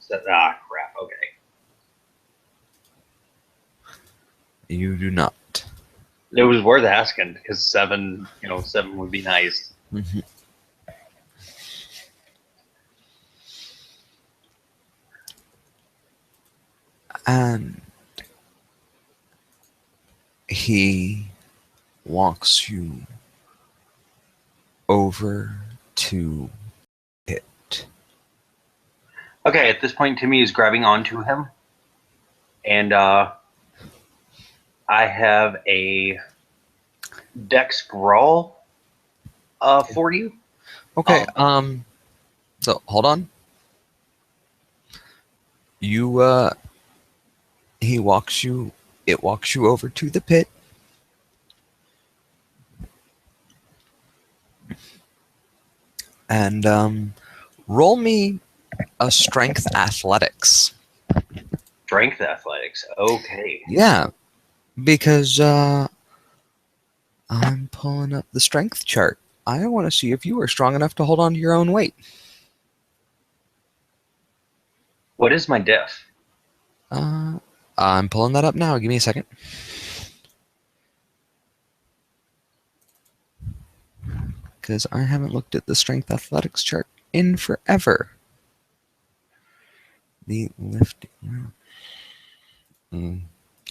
Crap. Okay. You do not. It was worth asking because 7 would be nice. Mm-hmm. And he walks you over to it. Okay, at this point, Timmy is grabbing onto him, and I have a Dex Brawl for you. Okay. So hold on. You he walks you. It walks you over to the pit. And roll me a strength athletics. Strength athletics. Okay. Yeah, because I'm pulling up the strength chart. I want to see if you are strong enough to hold on to your own weight. What is my diff? I'm pulling that up now. Give me a second. Because I haven't looked at the strength athletics chart in forever. The lifting.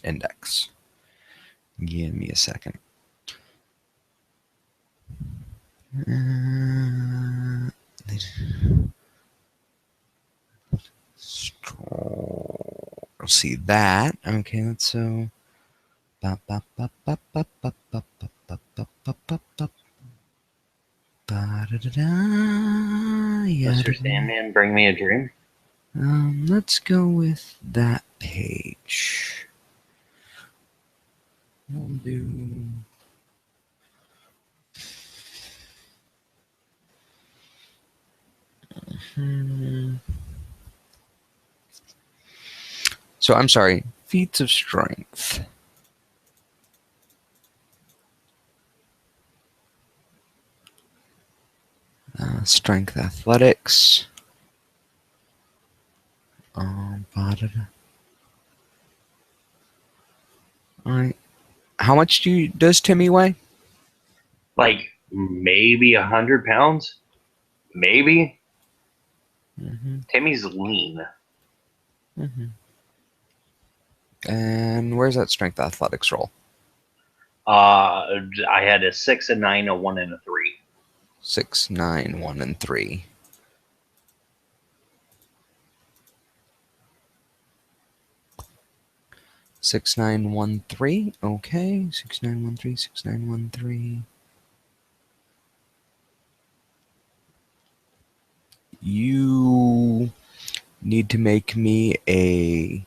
Index. Give me a second. See that? Okay, let's so. Mr. Sandman, bring me a dream. Let's go with that page. We'll do. So I'm sorry. Feats of strength. Strength athletics. All right. How much does Timmy weigh? Like maybe 100 pounds? Maybe. Timmy's lean. And where's that strength athletics roll? I had a 6, a 9, a 1, and a 3. 6, 9, 1, and 3. Six nine one three. Okay. 6913. 6913. You need to make me a.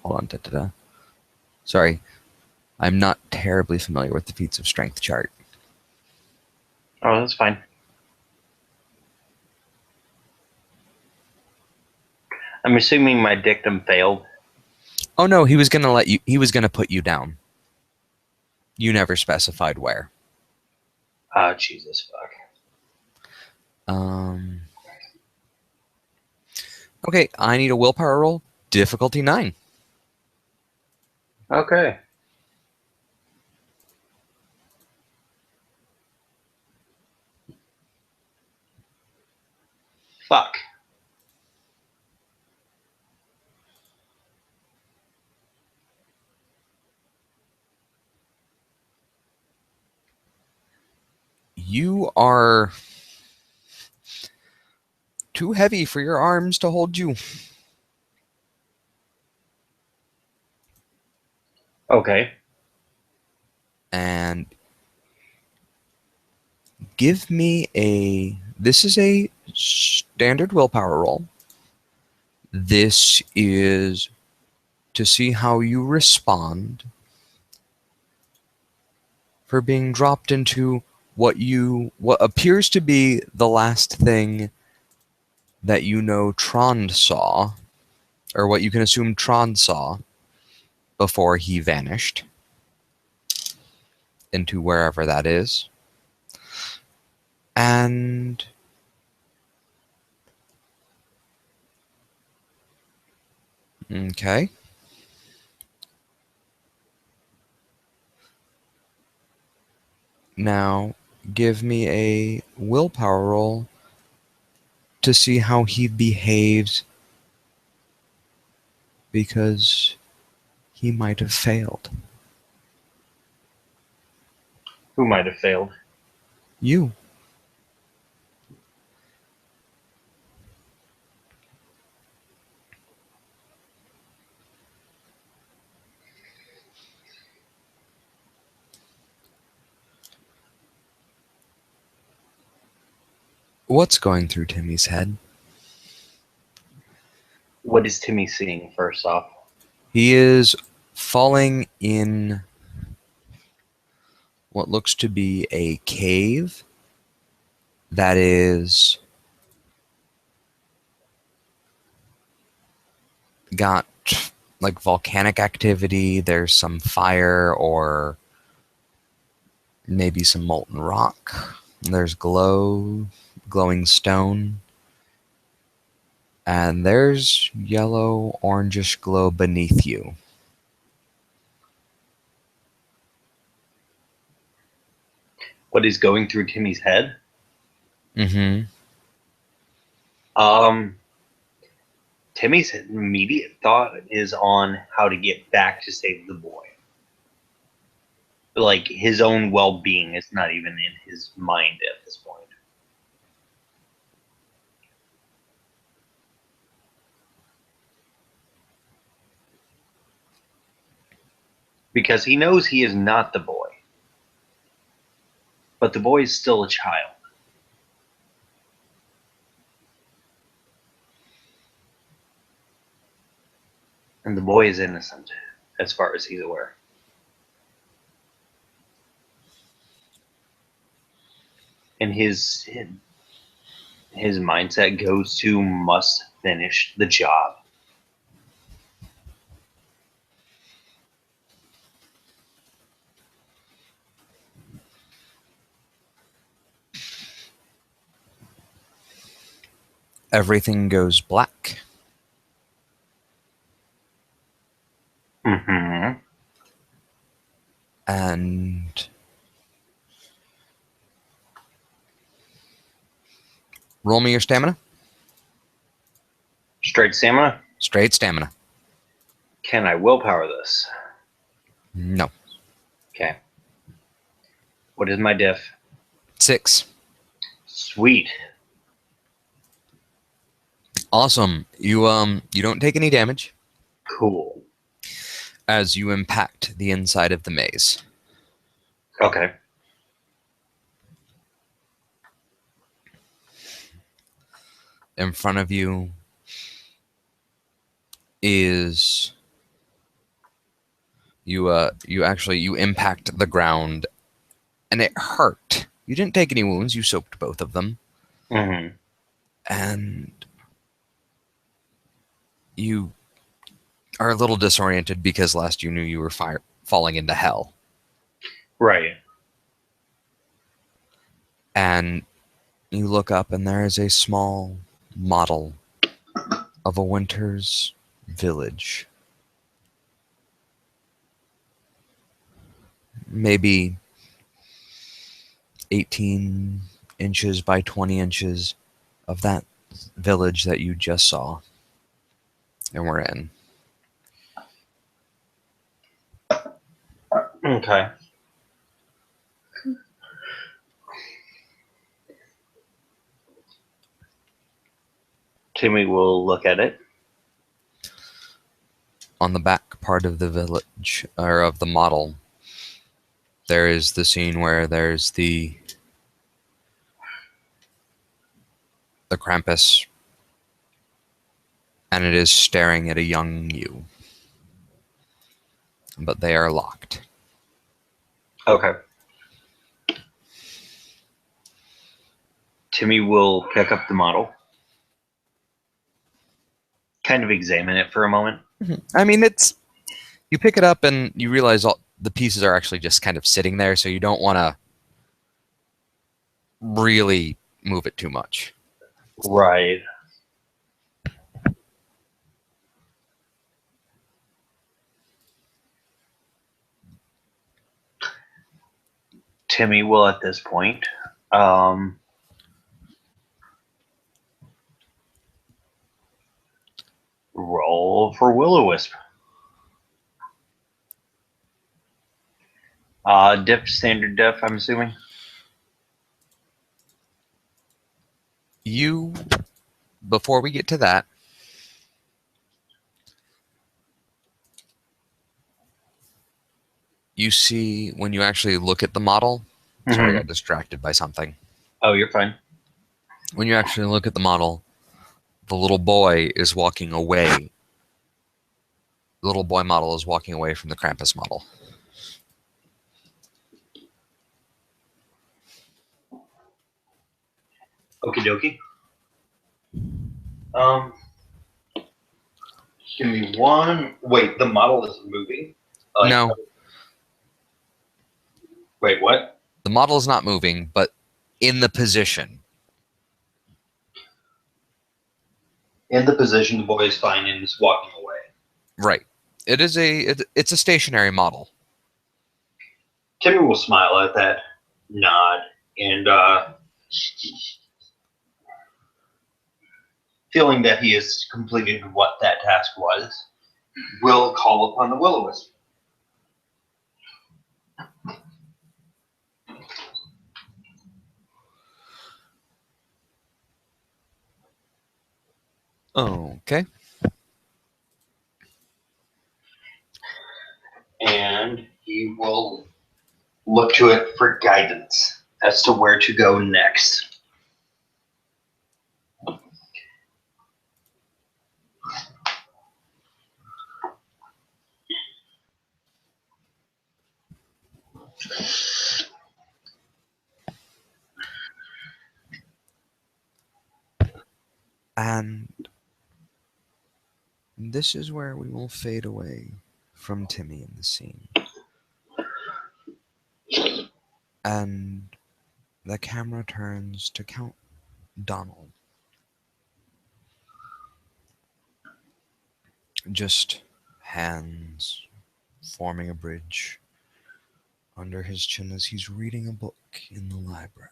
Hold on. Da. Sorry. I'm not terribly familiar with the feats of strength chart. Oh, that's fine. I'm assuming my dictum failed. Oh no, he was gonna let you. He was gonna put you down. You never specified where. Oh, Jesus fuck. Okay, I need a willpower roll. Difficulty 9. Okay. Fuck. You are too heavy for your arms to hold you. Okay. And give me a. This is a standard willpower roll. This is to see how you respond for being dropped into what appears to be the last thing that you know Tron saw, or what you can assume Tron saw before he vanished into wherever that is. And okay. Now give me a willpower roll to see how he behaves, because he might have failed. Who might have failed? You. What's going through Timmy's head? What is Timmy seeing, first off? He is falling in what looks to be a cave that is got like volcanic activity. There's some fire or maybe some molten rock. There's glowing stone. And there's yellow, orangish glow beneath you. What is going through Timmy's head? Mm-hmm. Timmy's immediate thought is on how to get back to save the boy. Like, his own well-being is not even in his mind at this point. Because he knows he is not the boy. But the boy is still a child. And the boy is innocent, as far as he's aware. And his mindset goes to must finish the job. Everything goes black. Mm-hmm. And roll me your stamina. Straight stamina? Straight stamina. Can I willpower this? No. Okay. What is my diff? 6. Sweet. Awesome. You don't take any damage Cool. as you impact the inside of the maze. Okay. In front of you is you impact the ground and it hurt. You didn't take any wounds, you soaked both of them. Mm-hmm. And you are a little disoriented because last you knew you were falling into hell. Right. And you look up and there is a small model of a winter's village. Maybe 18 inches by 20 inches of that village that you just saw. And we're in. Okay. Timmy will look at it. On the back part of the village, or of the model, there is the scene where there's the Krampus, and it is staring at a young you. But they are locked. Okay. Timmy will pick up the model. Kind of examine it for a moment. I mean, you pick it up and you realize all the pieces are actually just kind of sitting there, so you don't want to really move it too much. Right. Timmy will, at this point, roll for Will-O-Wisp. Diff, standard diff, I'm assuming. Before we get to that, you see when you actually look at the model. Sorry, I got distracted by something. Oh, you're fine. When you actually look at the model, the little boy is walking away. The little boy model is walking away from the Krampus model. Okie dokie. Give me one. Wait, the model is moving? No. Wait, what? The model is not moving, but in the position. In the position, the boy is fine and is walking away. Right. It's a stationary model. Timmy will smile at that, nod, and feeling that he has completed what that task was, will call upon the Will-O-Wisp. Okay. And he will look to it for guidance as to where to go next. And this is where we will fade away from Timmy in the scene. And the camera turns to Count Donald. Just hands forming a bridge under his chin as he's reading a book in the library.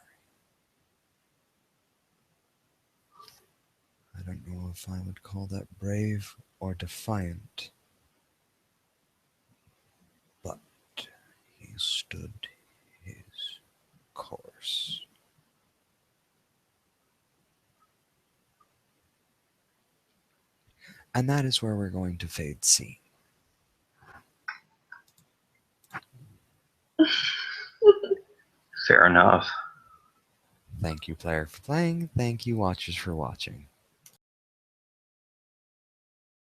I don't know if I would call that brave or defiant, but he stood his course. And that is where we're going to fade scene. Fair enough. Thank you, player, for playing. Thank you, watchers, for watching.